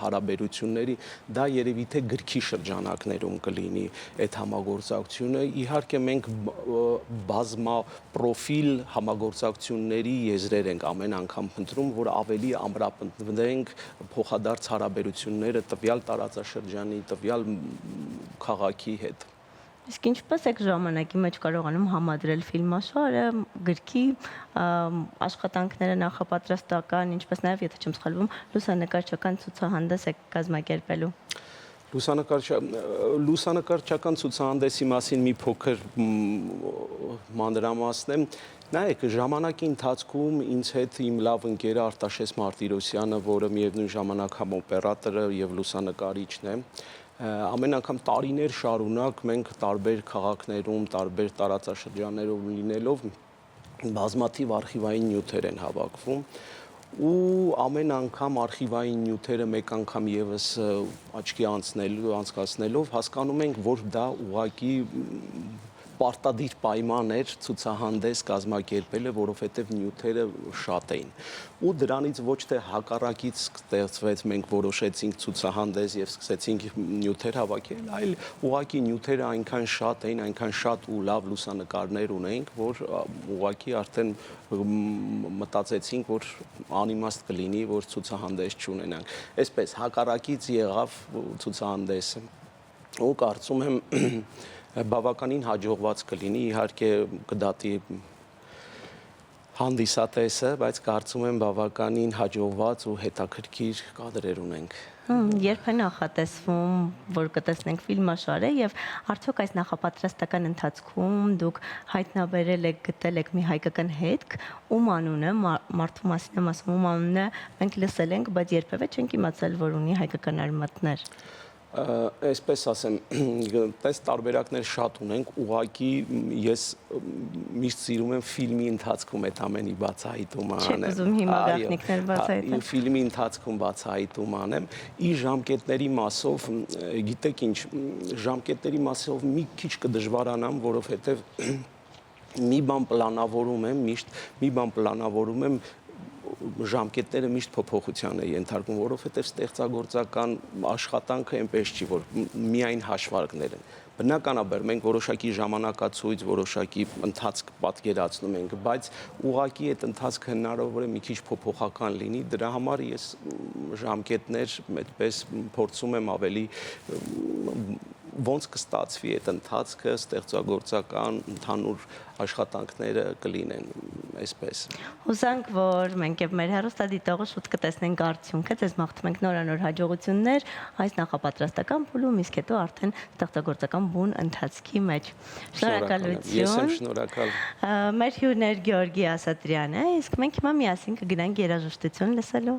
հարաբերությունների, դա երևի թե գրքի շրջանակներում կլինի այդ համագործակցությունը։ Իհարկե մենք բազմապրոֆիլ համագործակցությունների եզրեր ենք ամեն անգամ փնտրում, որ ավելի ամրապնդենք փոխադարձ հարաբերությունները տվյալ տարածաշրջանի, տվյալ քաղաքի հետ։ Իսկ ինչպես եք ժամանակի մեջ կարողանում համադրել ֆիլմաշարը, գրքի աշխատանքները նախապատրաստական, ինչպես նաև, եթե չեմ սխալվում, լուսանկարչական ցուցահանդես եք կազմակերպելու։ Լուսանկարչական ցուցահանդեսի մասին մի փոքր մանրամասնեմ։ Նայեք, ժամանակի ընթացքում ինձ հետ իմ լավ ընկերը Արտաշես Մարտիրոսյանը, որը միևնույն ժամանակ համ օպերատորը եւ լուսանկարիչն է, ամեն անգամ տարիներ շարունակ մենք տարբեր քաղաքներում, տարբեր տարածաշրջաններում լինելով բազմաթիվ արխիվային նյութեր են հավաքվում ու ամեն անգամ արխիվային նյութերը մեկ անգամ եւս աչքի անցկացնելով հասկանում ենք, որ դա ուղղակի պարտադիր պայման էր ցուցահանդես կազմակերպելը, որովհետև նյութերը շատ էին։ Ու դրանից ոչ թե հակառակից ստեղծվեց, մենք որոշեցինք ցուցահանդես եւ սկսեցինք նյութեր հավաքել, այլ ուղղակի նյութերը այնքան շատ էին, այնքան շատ ու լավ լուսանկարներ ունեինք, որ ուղղակի արդեն մտածեցինք, որ անիմաստ կլինի, որ ցուցահանդես չունենանք։ Այսպես հակառակից եղավ ցուցահանդեսը։ Ու կարծում եմ բավականին հաջողված կլինի, իհարկե կդատի հանդիսատեսը, բայց կարծում եմ բավականին հաջողված ու հետաքրքիր կադրեր ունենք։ Երբ է նախատեսվում, որ կտեսնենք ֆիլմաշարը եւ արդյոք այս նախապատրաստական ընթացքում դուք հայտնաբերել եք, գտել եք մի հայկական հետք, ում անունը, մարդու մասին եմ ասում, ում անունը մենք լսել ենք, բայց երբևէ չենք իմացել, որ ունի հայկական արմատներ։ Այսպես ասեմ, տես տարբերակներ շատ ունենք, ուղղակի ես միշտ սիրում եմ ֆիլմի ընթացքում այդ ամենի բացահայտում անեմ։ Չեք ուզում հիմա գաղտնիքներ բացահայտել։ Ֆիլմի ընթացքում բացահայտում անեմ, իր ժամկետների մասով, գիտեք ինչ, ժամկետների մասով մի քիչ կդժվարանամ, որովհետև մի բան պլանավորում եմ, մի բան պլանավորում եմ ժամկետները միշտ փոփոխության է ենթարկվում, որովհետև ստեղծագործական աշխատանքը այնպես չի, որ միայն հաշվարկներ են։ Բնականաբար մենք որոշակի ժամանակացույց, որոշակի ընթացք պատկերացնում ենք, բայց ուղղակի այդ ընթացքը հնարավոր է մի քիչ փոփոխական լինի, դրա համար ես ժամկետներ այդպես փորձում եմ ավելի ոնց կստացվի այդ ընթացքը, ստեղծագործական ընդհանուր աշխատանքները կլինեն այսպես։ Հուսանք, որ մենք եւ մեր հեռուստադիտողը շուտ կտեսնենք արդյունքը, ձեզ մաղթում ենք նորանոր հաջողություններ այս նախապատրաստական փուլում, իսկ հետո արդեն ստեղծագործական բուն ընթացքի մեջ։ Շնորհակալություն։ Ես եմ շնորհակալ։ Մեր հյուրներ Գեորգի Ասատրյանը, իսկ մենք հիմա միասին կգնանք երաժշտություն լսելու։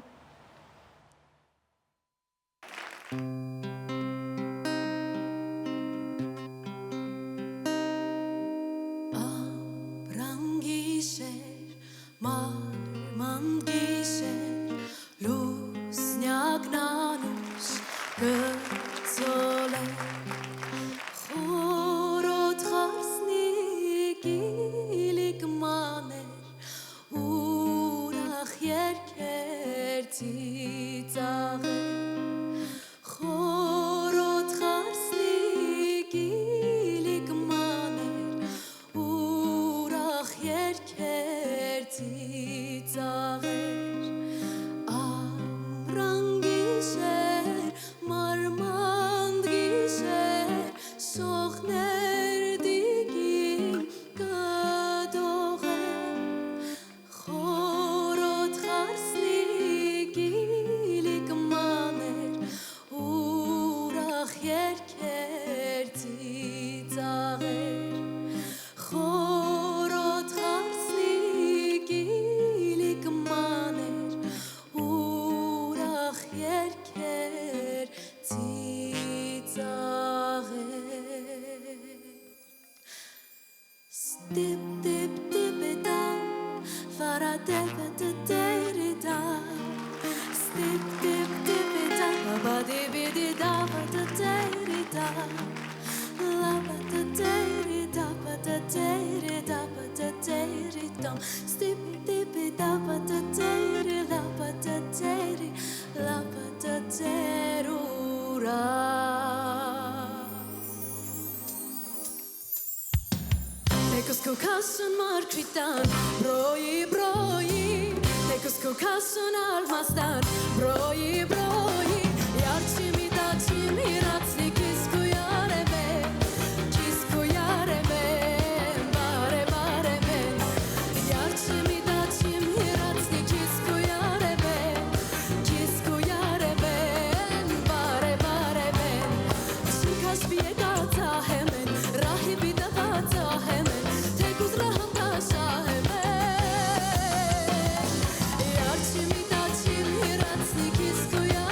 Yarchimi dachim hiratsni kiskoya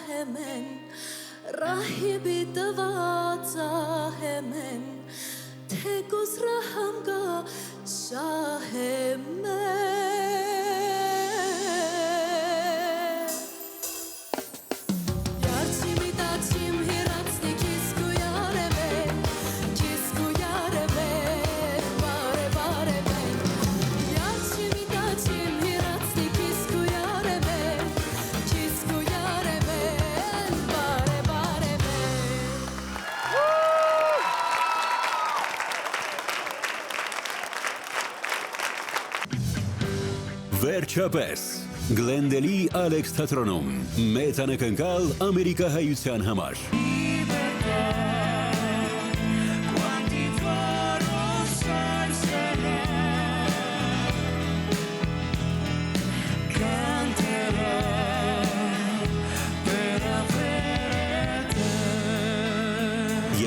hemen rahibi davaza hemen tekus rahamga shahemen yarchimi dachim hiratsni kisku yareve bare bare ben yarchimi dachim hiratsni kisku yareve bare bare ben Վերջապես Գլենդելի Ալեքս թատրոնում մեծ անակնկալ ամերիկահայության համար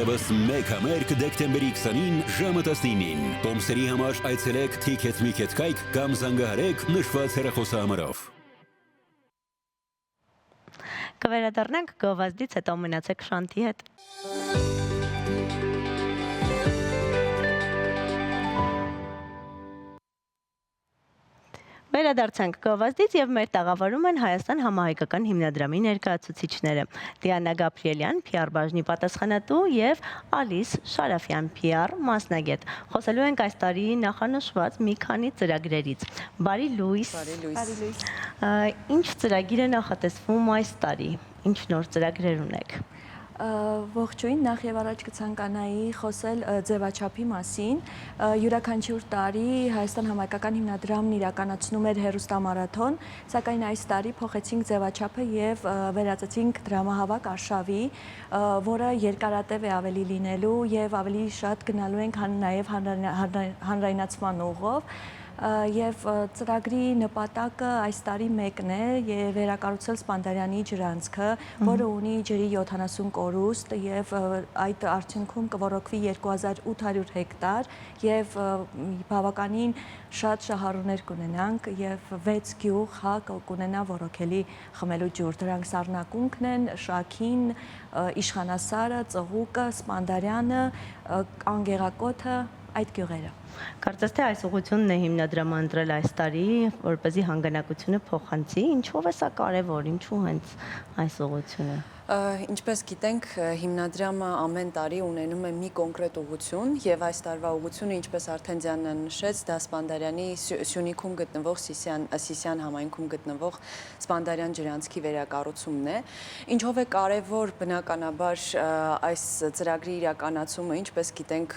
Եվս մեկ համերգ դեկտեմբերի 20-ին ժամը 19-ին Տոմսերի համար այցելեք Ticket Miket կայք կամ զանգահարեք նշված հեռախոսահամարով Կվերադառնանք գովազդից հետո մնացեք Շանթի հետ Վերադարձանք գովազդից եւ մեր տաղավարում են Հայաստան համահայկական հիմնադրամի ներկայացուցիչները Դիանա Գաբրիելյան, PR բաժնի պատասխանատու եւ Ալիս Շարաֆյան, PR մասնագետ։ Խոսելու ենք այս տարի նախանշված մի քանի ծրագրերից։ Բարի լույս։ Ինչ ծրագիր է նախատեսվում այս տարի։ Ինչ նոր ծրագրեր ունեք։ Ողջույն, նախ եւ առաջ կցանկանայի խոսել ձևաչափի մասին։ Յուրաքանչյուր տարի Հայաստան համայնքական հիմնադրամն իրականացնում էր հեռուստամարաթոն, սակայն այս տարի փոխեցինք ձևաչափը եւ վերածեցինք դրամահավաք արշավի, որը երկարատև է ավելի լինելու եւ ավելի շատ գնալու ենք նաեւ հանրայնացման ուղով։ Եվ ծրագրի նպատակը այս տարի մեկն է վերակառուցել Սպանդարյանի ջրանցքը, որը ունի ջրի 70 կորուստ եւ այդ արդյունքում կոռոգվի 2800 հեկտար եւ բավականին շատ շահառուներ կունենանք եւ 6 գյուղ կունենա ոռոգելի խմելու ջուր։ Դրանք Սառնակունքն են, Շաքին, Իշխանասարը, Ծղուկը, Սպանդարյանը, Անգեղակոթը, այդ գյուղերը։ Կարծես թե այս ուղղությունն է հիմնադրամը ընտրել այս տարի, որպեսզի հանգանակությունը փոխանցի, ինչով է սա կարևոր, ինչու հենց այս ուղղությունը։ Ինչպես գիտենք, հիմնադրամը ամեն տարի ունենում է մի կոնկրետ ուղղություն եւ այս տարվա ուղղությունը, ինչպես արդեն Դիանան նշեց, դա Սպանդարյանի Սյունիքում գտնվող Սիսյան համայնքում գտնվող Սպանդարյան ջրանցքի վերակառուցումն է։ Ինչով է կարևոր բնականաբար այս ծրագրի իրականացումը, ինչպես գիտենք,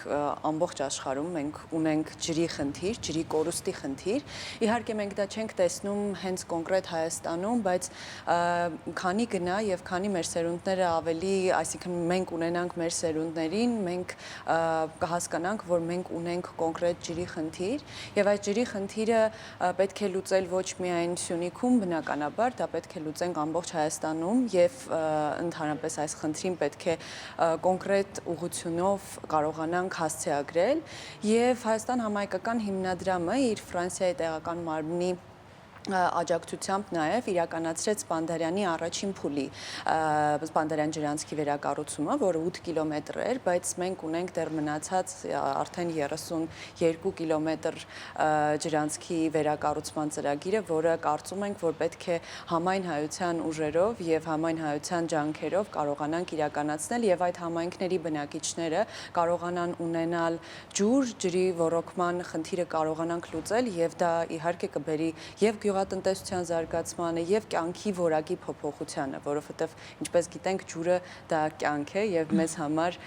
ամբողջ աշխարհում մենք ունենք ջրի խնդիր, ջրի կորուստի խնդիր։ Իհարկե մենք դա չենք տեսնում հենց կոնկրետ Հայաստանում, բայց քանի գնա եւ քանի մեր սերունդները ավելի, այսինքն մենք ունենանք մեր սերունդներին, մենք կհասկանանք, որ մենք ունենք կոնկրետ ջրի խնդիր եւ այս ջրի խնդիրը պետք է լուծել ոչ միայն Սյունիքում, բնականաբար, դա պետք է լուծենք ամբողջ Հայաստանում եւ ընդհանրապես այս խնդրին պետք է կոնկրետ ուղղությունով կարողանանք հասցեագրել եւ Հայաստան համայնքական հիմնադրամը իր Ֆրանսիայի տեղական մարմնի աջակցությամբ նաև իրականացրեց Սպանդարյանի առաջին փուլի Սպանդարյան ջրանցքի վերակառուցումը, որը 8 կիլոմետր էր, բայց մենք ունենք դեռ մնացած արդեն 32 կիլոմետր ջրանցքի վերակառուցման ծրագիրը, որը կարծում ենք, որ պետք է համայն հայության ուժերով եւ համայն հայության ջանքերով կարողանանք իրականացնել եւ այդ համայնքների բնակիչները կարողանան ունենալ ջուր, ջրի ոռոգման խնդիրը կարողանանք լուծել եւ դա իհարկե կբերի եւ գյուղատնտեսության զարգացմանը եւ կյանքի որակի փոփոխությանը, որովհետեւ ինչպես գիտենք ջուրը դա կյանք է եւ մեզ համար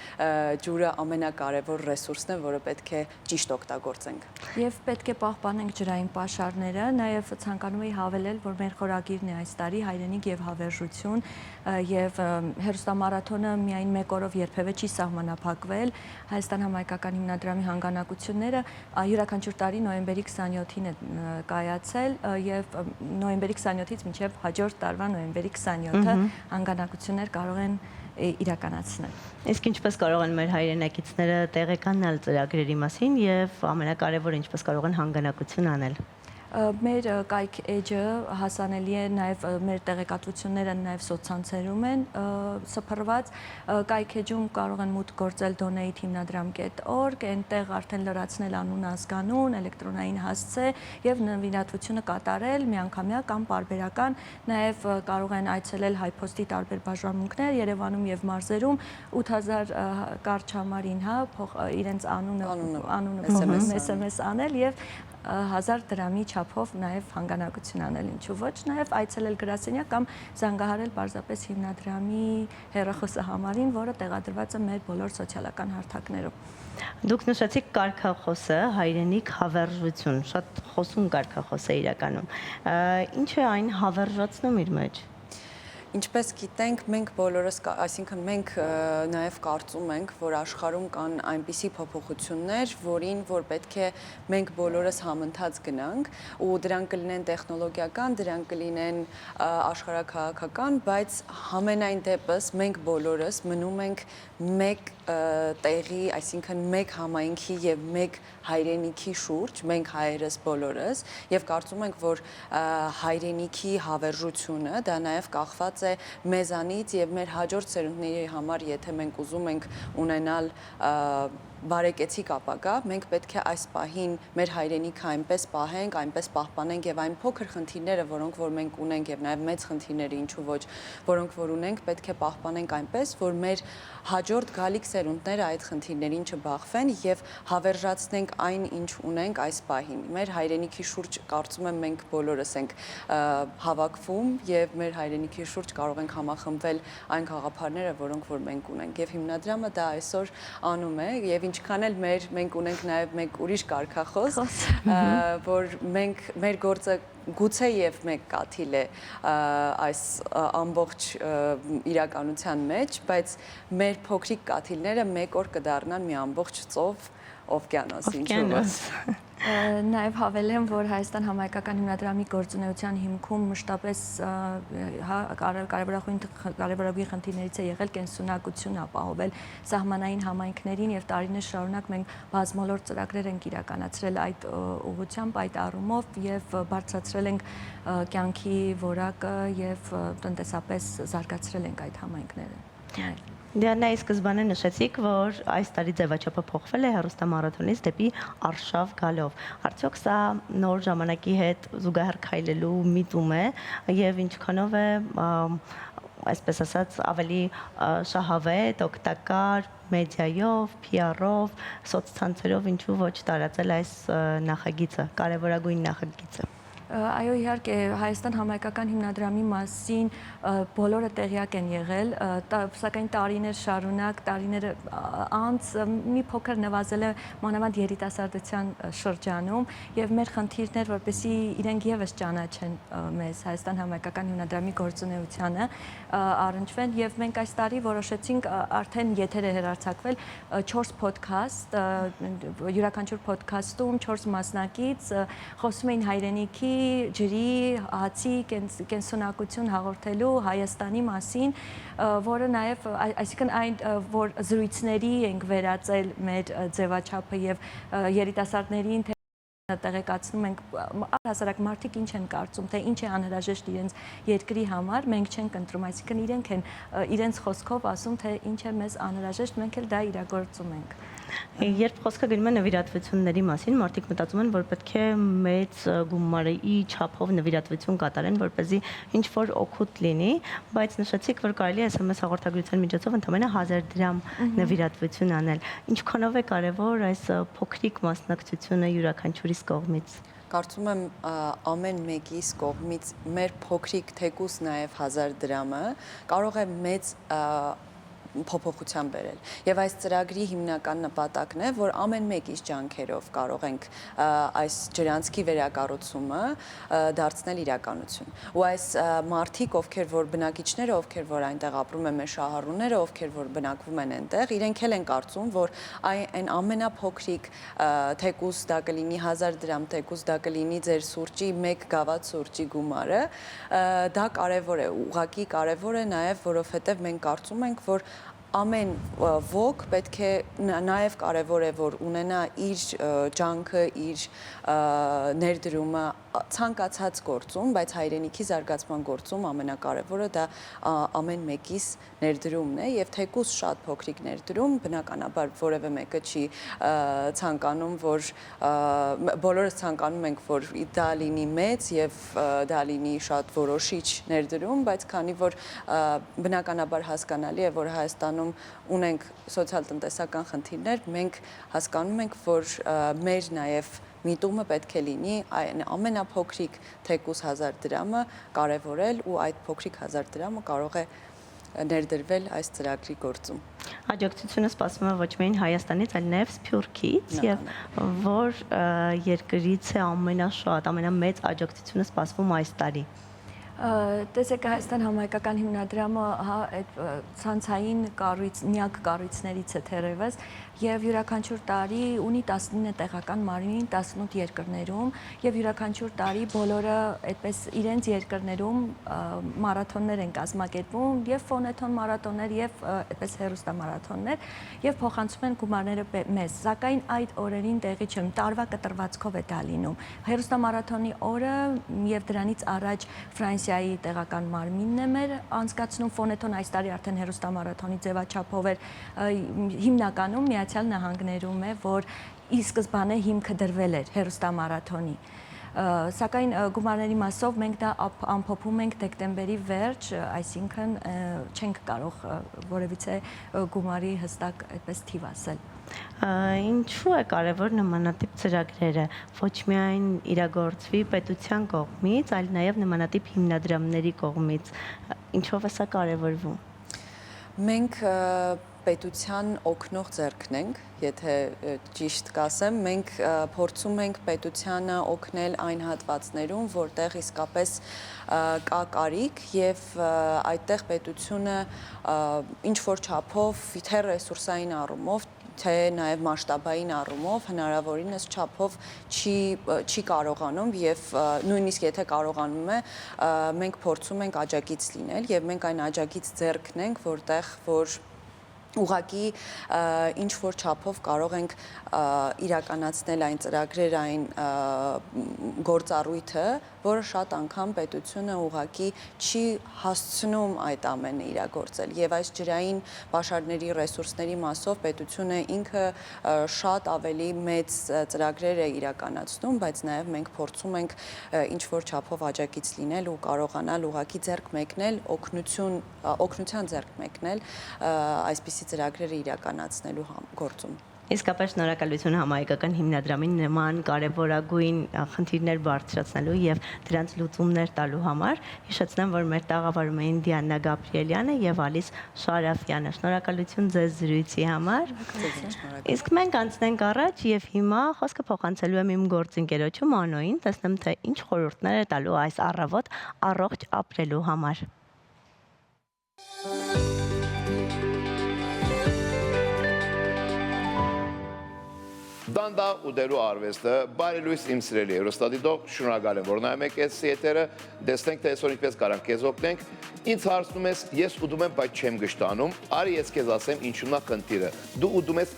ջուրը ամենակարևոր ռեսուրսն է, որը պետք է ճիշտ օգտագործենք։ Եվ պետք է պահպանենք ջրային պաշարները, նաեւ ցանկանում եի հավելել, որ մեր խորագիրն է այս տարի հայրենիք եւ հավերժություն եւ հերոստամարաթոնը միայն մեկ օրով երբևէ չի սահմանափակվել։ Հայաստան համայնքական հիմնադրամի հանգանակությունները յուրաքանչյուր տարի նոյեմբերի 27-ին է կայացել եւ նոյեմբերի 27-ից մինչեւ հաջորդ տարվա նոյեմբերի 27-ը հանգանակություններ կարող են իրականացնել։ Իսկ ինչպես կարող են մեր հայրենակիցները տեղեկանալ ծրագրերի մասին եւ ամենակարևորը ինչպես կարող են հանգանակություն անել։ Մեր կայք էջը հասանելի է նաև մեր տեղեկատվությունները նաև սոցցանցերում են սփռված, կայք էջում կարող են մուտք գործել donate-հիմնադրամ.org, այնտեղ արդեն լրացնել անուն, ազգանուն, էլեկտրոնային հասցե եւ նվիրատվությունը կատարել միանգամյա կամ պարբերական, նաև կարող են այցելել Հայփոստի տարբեր բաժանմունքներ Երևանում եւ մարզերում 8000 կարճ համարին, իրենց անունը SMS անել եւ 1000 դրամի չափով նաև հանգանակություն անել, ինչու ոչ, նաև այցելել գրասենյակ կամ զանգահարել պարզապես հիմնադրամի հեռախոսահամարին, որը տեղադրված է մեր բոլոր սոցիալական հարթակներում։ Դուք նշեցիք կարգախոսը, հայրենիք հավերժություն, շատ խոսուն կարգախոս է իրականում։ Ինչ է այն հավերժացնում իր մեջ։ Ինչպես գիտենք, մենք բոլորս, այսինքն մենք նաև կարծում ենք, որ աշխարհում կան այնպիսի փոփոխություններ, որ պետք է մենք բոլորս համընթաց գնանք, ու դրանք կլինեն տեխնոլոգիական, դրանք կլինեն աշխարհաքաղաքական, բայց համենայն դեպս մենք բոլորս մնում ենք մեկ տեղի, այսինքն մեկ համայնքի եւ մեկ հայրենիքի շուրջ, մենք հայերս բոլորս, եւ կարծում ենք, որ հայրենիքի հավերժությունը դա նաեւ կախված է մեզանից եւ մեր հաջորդ սերունդների համար, եթե մենք ուզում ենք ունենալ բարեկեցիկ ապագա, մենք պետք է այս պահին մեր հայրենիքը այնպես պահենք, այնպես պահպանենք եւ այն փոքր խնդիրները, որոնք որ մենք ունենք եւ նաեւ մեծ խնդիրները, ինչու ոչ, որոնք որ ունենք, պետք է պահպանենք այնպես, որ մեր հաջորդ գալիք սերունդները այդ խնդիրներին չբախվեն եւ հավերժացնենք այն, ինչ ունենք այս պահին։ Մեր հայրենիքի շուրջ կարծում եմ մենք բոլորս ենք հավաքվում եւ մեր հայրենիքի շուրջ կարող ենք համախմբվել այն գաղափարները, որոնք որ մենք ունենք եւ հիմնադրամը դա այսօր անում է եւ ինչքան էլ մենք ունենք նաև մեկ ուրիշ կարգախոս, որ մեր գործը գուցե եւ մեկ կաթիլ է այս ամբողջ իրականության մեջ, բայց մեր փոքրիկ կաթիլները մեկ օր կդառնան մի ամբողջ ծով օվկիանոս, ինչու ոչ։ Նաև հավելեմ, որ Հայաստան համայնքական հիմնադրամի գործունեության հիմքում մշտապես կարևորագույն խնդիրներից է եղել կենսունակություն ապահովել սահմանային համայնքներին եւ տարիներ շարունակ մենք բազմոլորտ ծրագրեր ենք իրականացրել այդ ուղղությամբ, այդ առումով եւ բարձրացրել ենք կյանքի որակը եւ տնտեսապես զարգացրել ենք այդ համայնքները։ Դիանա, սկզբանե նշեցիք, որ այս տարի ձևաչափը փոխվել է հեռուստամարաթոնից դեպի արշավ գալով։ Արդյոք սա նոր ժամանակի հետ զուգահեռ քայլելու միտում է եւ ինչքանով է այսպես ասած ավելի շահավետ, օգտակար մեդիայով, PR-ով, սոցցանցերով ինչու ոչ տարածել այս նախագիծը, կարևորագույն նախագիծը։ Այո, իհարկե, Հայաստան համայնքական հիմնադրամի մասին բոլորը տեղյակ են եղել, սակայն տարիներ շարունակ, տարիներ անց մի փոքր նվազել է մանավանդ երիտասարդության շրջանում եւ մեր խնդիրներ, որպեսզի իրենք եւս ճանաչեն մեզ Հայաստան համայնքական հիմնադրամի գործունեությանը, առնչվեն եւ մենք այս տարի որոշեցինք արդեն եթեր է հեռարձակվել 4 ոդքասթ, յուրաքանչյուր ոդքասթում 4 մասնակից խոսում էին հայրենիքի ջրի, հացի, կենսունակություն հաղորդելու Հայաստանի մասին, որը նաև, այսինքն այն, որ զրույցների ենք վերածել մեր ձևաչափը եւ երիտասարդներին տեղեկացնում ենք հասարակ մարդիկ ինչ են կարծում, թե ինչ է անհրաժեշտ իրենց երկրի համար, մենք չենք ընտրում, այսինքն իրենք են իրենց խոսքով ասում, թե ինչ է մեզ անհրաժեշտ, մենք էլ դա իրագործում ենք։ Երբ խոսքը գնում է նվիրատվությունների մասին, մարդիկ մտածում են, որ պետք է մեծ գումարի չափով նվիրատվություն կատարեն, որպեսզի ինչ որ օգուտ լինի, բայց նշեցիք, որ կարելի է SMS հաղորդագրության միջոցով ընդամենը 1000 դրամ նվիրատվություն անել։ Ինչքանով է կարևոր այս փոքրիկ մասնակցությունը յուրաքանչյուրիս կողմից։ Կարծում եմ ամեն մեկիս կողմից մեր փոքրիկ թեկուս նաև 1000 դրամը կարող է մեծ փոփոխության բերել։ Եվ այս ծրագրի հիմնական նպատակն է, որ ամեն մեկից ջանքերով կարող ենք այս ջրանցքի վերակառուցումը դարձնել իրականություն։ Ու այս մարդիկ, ովքեր որ բնակիչները, ովքեր որ այնտեղ ապրում են մեր շահառուները, ովքեր որ բնակվում են այնտեղ, իրենք էլ են կարծում, որ այն ամենափոքրիկ թեկուս դա կլինի 1000 դրամ, թեկուս դա կլինի ձեր սուրճի 1 գավաթ սուրճի գումարը, դա կարևոր է, ուղղակի կարևոր է նաև, որովհետև մենք կարծում ենք, որ ամեն ոք պետք է նաև կարևոր է, որ ունենա իր ջանքը, իր ներդրումը ցանկացած գործում, բայց հայրենիքի զարգացման գործում ամենակարևորը դա ամեն մեկիս ներդրումն է եւ թեկուզ շատ փոքրիկ ներդրում, բնականաբար որևէ մեկը չի ցանկանում, որ բոլորս ցանկանում ենք, որ դա լինի մեծ եւ դա լինի շատ որոշիչ ներդրում, բայց քանի որ բնականաբար հասկանալի է, որ Հայաստանում ունենք սոցիալ-տնտեսական խնդիրներ, մենք հասկանում ենք, որ մեր նաեւ միտումը պետք է լինի ամենափոքրիկ թեկուզ 1000 դրամը կարևորել ու այդ փոքրիկ 1000 դրամը կարող է ներդրվել այս ծրագրի գործում։ Աջակցությունը սպասվում է ոչ միայն Հայաստանից, այլ նաև Սփյուռքից եւ որ երկրից է ամենաշատ, ամենամեծ աջակցությունը սպասվում այս տարի։ Տեսեք Հայաստան համահայկական հիմնադրամը այդ ցանցային միակ կառույցներից է թերևս եւ յուրաքանչյուր տարի ունի 19 տեղական մարմին 18 երկրներում եւ յուրաքանչյուր տարի բոլորը այդպես իրենց երկրներում մարաթոններ են կազմակերպում եւ ֆոնետոն մարաթոններ եւ այդպես հեռուստամարաթոններ եւ փոխանցում են գումարները մեզ, սակայն այդ օրերին տեղի չեն, տարվա կտրվածքով է դա լինում։ Հեռուստամարաթոնի օրը եւ դրանից առաջ Ֆրանսիայի տեղական մարմինն է մեր անցկացնում ֆոնետոն, այս տարի արդեն հեռուստամարաթոնի ձևաչափով էր հիմնականում Միացյալ Նահանգներում է, որ ի սկզբանե հիմքը դրվել էր հեռուստամարաթոնի։ Սակայն գումարների մասով մենք դա ամփոփում ենք դեկտեմբերի վերջ, այսինքն չենք կարող որևիցե գումարի հստակ այդպես թիվ ասել։ Ինչու է կարևոր նմանատիպ ծրագրերը ոչ միայն իրագործվի պետության կողմից, այլ նաև նմանատիպ հիմնադրամների կողմից։ Ինչով է սա կարևորվում։ Մենք պետության օգնող ձեռքն ենք, եթե ճիշտ կասեմ, մենք փորձում ենք պետությանը օգնել այն հատվածներում, որտեղ իսկապես կա կարիք եւ այդտեղ պետությունը ինչ որ չափով թե ռեսուրսային առումով թե նաև մասշտաբային առումով հնարավորինս չափով չի կարողանում եւ նույնիսկ եթե կարողանում է, մենք փորձում ենք աջակից լինել եւ մենք այն աջակից ձեռքն ենք, որտեղ որ ուղղակի ինչ որ չափով կարող ենք իրականացնել այն ծրագրեր, այն գործառույթը, որը շատ անգամ պետությունը ուղղակի չի հասցնում այդ ամենը իրագործել եւ այս ջրային պաշարների ռեսուրսների մասով պետությունը ինքը շատ ավելի մեծ ծրագրեր է իրականացնում, բայց նաեւ մենք փորձում ենք ինչ որ չափով աջակից լինել ու կարողանալ ուղղակի ձեռք մեկնել օգնության ձեռք մեկնել այսպիսի ծրագրերը իրականացնելու գործում։ Իսկապես շնորհակալություն համահայկական հիմնադրամին նման կարևորագույն խնդիրներ բարձրացնելու եւ դրանց լուծումներ տալու համար։ Հիշեցնեմ, որ մեր տաղավարում էին Դիանա Գաբրիելյանը եւ Ալիս Շարաֆյանը։ Շնորհակալություն ձեզ զրույցի համար։ Իսկ մենք անցնենք առաջ եւ հիմա խոսքը փոխանցելու եմ իմ գործընկերոջը Մանոյին, տեսնեմ թե ինչ խորհուրդներ է տալու այս առավոտ առողջ ապրելու համար։ Դանդաղ ուտելու արվեստը, բարի լույս իմ սիրելի հեռուստադիտող, շնորհակալ եմ, որ նայում եք այս եթերը, տեսնենք թե այսօր ինչպես կարանք քեզ օգնենք։ Ինձ հարցնում ես, ես ուտում եմ, բայց չեմ գշտանում, արի ես քեզ ասեմ ինչու՞ն է խնդիրը։ Դու ուտում ես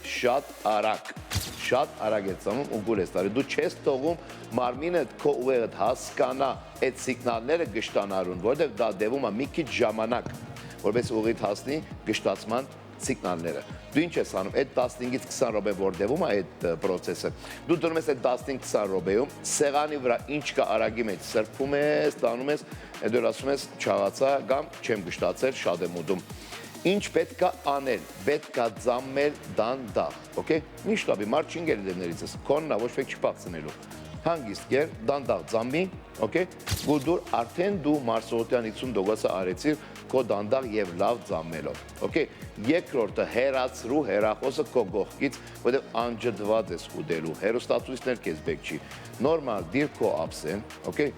շատ արագ ես ծնում ու գուլ ես տարի։ Դու չես թողում մարմինդ քո ուղեղդ հասկանա այդ սիգնալները գշտանալուն, որովհետև դա դեվում է մի քիչ ժամանակ, որպես ուղիդ հասնի գշտացման սիգնալները։ Դու ինչ ես անում, այդ 15-ից 20 րոպե որ դեվում է այդ process-ը։ Դու դնում ես այդ 15-20 րոպեում սեղանի վրա ինչ կա արագի մեջ, սրբում ես, տանում ես, այդ դու ասում ես չաղացա կամ չեմ գշտացել, շատ եմ ուտում։ Ինչ պետք է անել, պետք է ձամել դանդաղ, օքեյ։ Միշտ լավի մարդ չինգերի դերներիցս, քոննա ոչ մեկ չփախցնելու։ Հանգիստ գեր, դանդաղ ձամի, օքեյ։ Գուդուր արդեն դու մարսողության 50%-ը արեցիր քո դանդաղ եւ լավ ձամելով, օքեյ։ Երկրորդը հերացրու հերախոսը քո գողքից, որովհետեւ անջդված ես ուտելու, հերոստացույցներ քեզ բեք չի։ Նորմալ դիր քո ափսեն, օքեյ։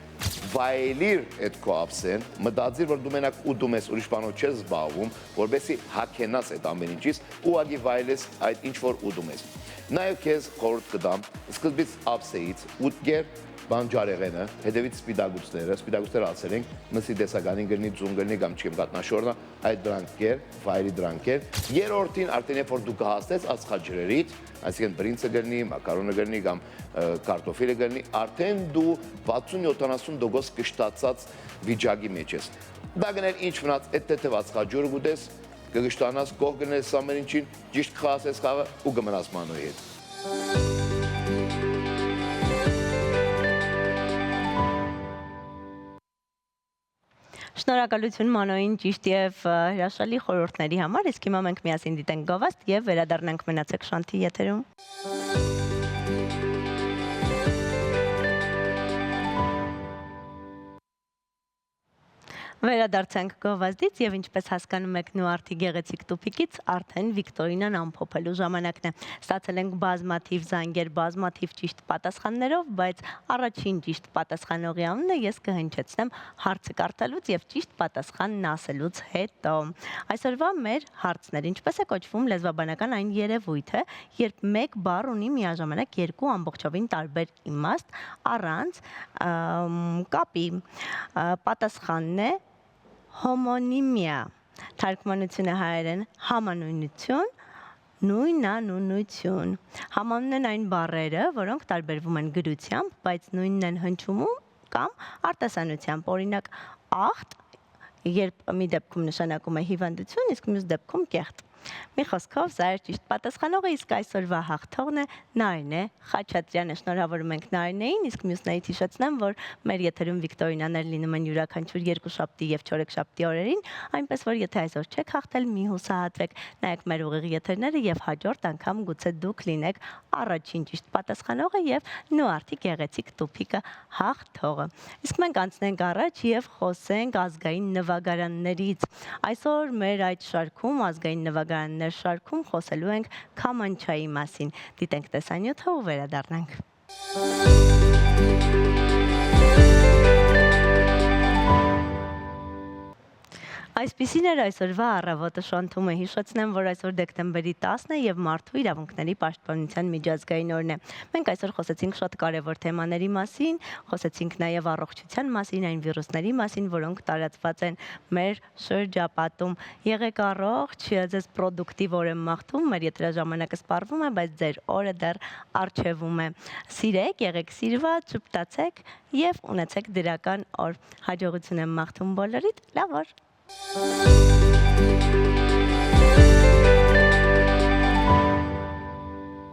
Վայելիր այդ քո ափսեն, մտածիր, որ դու մենակ ուտում ես, ուրիշ բանով չես զբաղվում, որովհետեւ հագենաս այդ ամեն ինչից, ուղղակի վայելես այդ ինչ որ ուտում ես։ Նաեւ քեզ խորհուրդ կտամ, սկզբից ափսեից ուտգեր, բան ջարեղենը, հետևից սպիտակուցները ասել ենք, մսի տեսականին գրնի, ձուն գրնի կամ չեմ կատնաշորնա, այդ դրանքեր, վայրի դրանքեր։ Երրորդին արդեն երբ որ դու կհասնես ածխաջրերից, այսինքն բրինցը գրնի, մակարոնը գրնի կամ կարտոֆիլը գրնի, արդեն դու 60-70% կշտացած վիճակի մեջ ես։ Դա գնել ինչ մնաց, այդ թեթև ածխաջուրը գուտես, կգշտանաս, կող գնես ամեն ինչին, ճիշտ կխասես խաղը ու կմնաս մանոյի հետ։ Շնորհակալություն Մանոյին ճիշտ եւ հրաշալի խորհուրդների համար, իսկ հիմա մենք միասին դիտենք գովաստ եւ վերադառնանք մնացեք Շանթի եթերում։ Վերադարձանք գովազդից եւ ինչպես հասկանում եք Նուարդի գեղեցիկ տուփիկից արդեն Վիկտորինան ամփոփելու ժամանակն է։ Ստացել ենք բազմաթիվ զանգեր, բազմաթիվ ճիշտ պատասխաններով, բայց առաջին ճիշտ պատասխանողի անունը ես կհնչեցնեմ հարցը կարդալուց եւ ճիշտ պատասխանն ասելուց հետո։ Այսօրվա մեր հարցներ, ինչպես է կոչվում լեզվաբանական այն երևույթը, երբ մեկ բառ ունի միաժամանակ երկու ամբողջովին տարբեր իմաստ առանց կապի։ Պատասխանն է հոմոնիմիա, թարգմանությունը հայերեն համանույնություն, նույնանունություն։ Համանուն են այն բառերը, որոնք տարբերվում են գրությամբ, բայց նույնն են հնչյունում կամ արտասանությամբ, օրինակ աղտ, երբ մի դեպքում նշանակում է հիվանդություն, իսկ մյուս դեպքում կեղտ։ Մի խոսքով սա էր ճիշտ պատասխանողը, իսկ այսօրվա հաղթողն է Նարինե Խաչատրյանը։ Շնորհավորում ենք Նարինեին, իսկ մյուսներից հիշեցնեմ, որ մեր եթերում վիկտորինաներ լինում են յուրաքանչյուր երկուշաբթի եւ չորեքշաբթի օրերին, այնպես որ եթե այսօր չեք հաղթել, մի հուսահատվեք, նայեք մեր ուղիղ եթերները եւ հաջորդ անգամ գուցե դուք լինեք առաջին ճիշտ պատասխանողը եւ Նուարդի գեղեցիկ տուփիկը հաղթողը։ Իսկ մենք անցնենք առաջ եւ խոսենք ազգային նվագարաններից։ Այսօր մեր այդ շարքում ազգային նվագարաններ շարքում խոսելու ենք Քամանչայի մասին։ Դիտենք տեսանյութը ու վերադառնանք։ Այսպիսին էր այսօրվա առավոտը Շանթումը։ Հիշեցնեմ, որ այսօր դեկտեմբերի 10-ն է եւ Մարդու իրավունքների պաշտպանության միջազգային օրն է։ Մենք այսօր խոսեցինք շատ կարևոր թեմաների մասին, խոսեցինք նաեւ առողջության մասին, այն վիրուսների մասին, որոնք տարածված են մեր շրջապատում։ Եղեք առողջ, ձեզ պրոդուկտիվ օր եմ մաղթում, մեր եթերաժամանակը սպառվում է, բայց ձեր օրը դեռ առջևում է։ Սիրեք, եղեք սիրված, շփտացեք եւ ունեցեք դրական օր։ Հաջողություն եմ մաղթում բոլորիդ, լավ օր։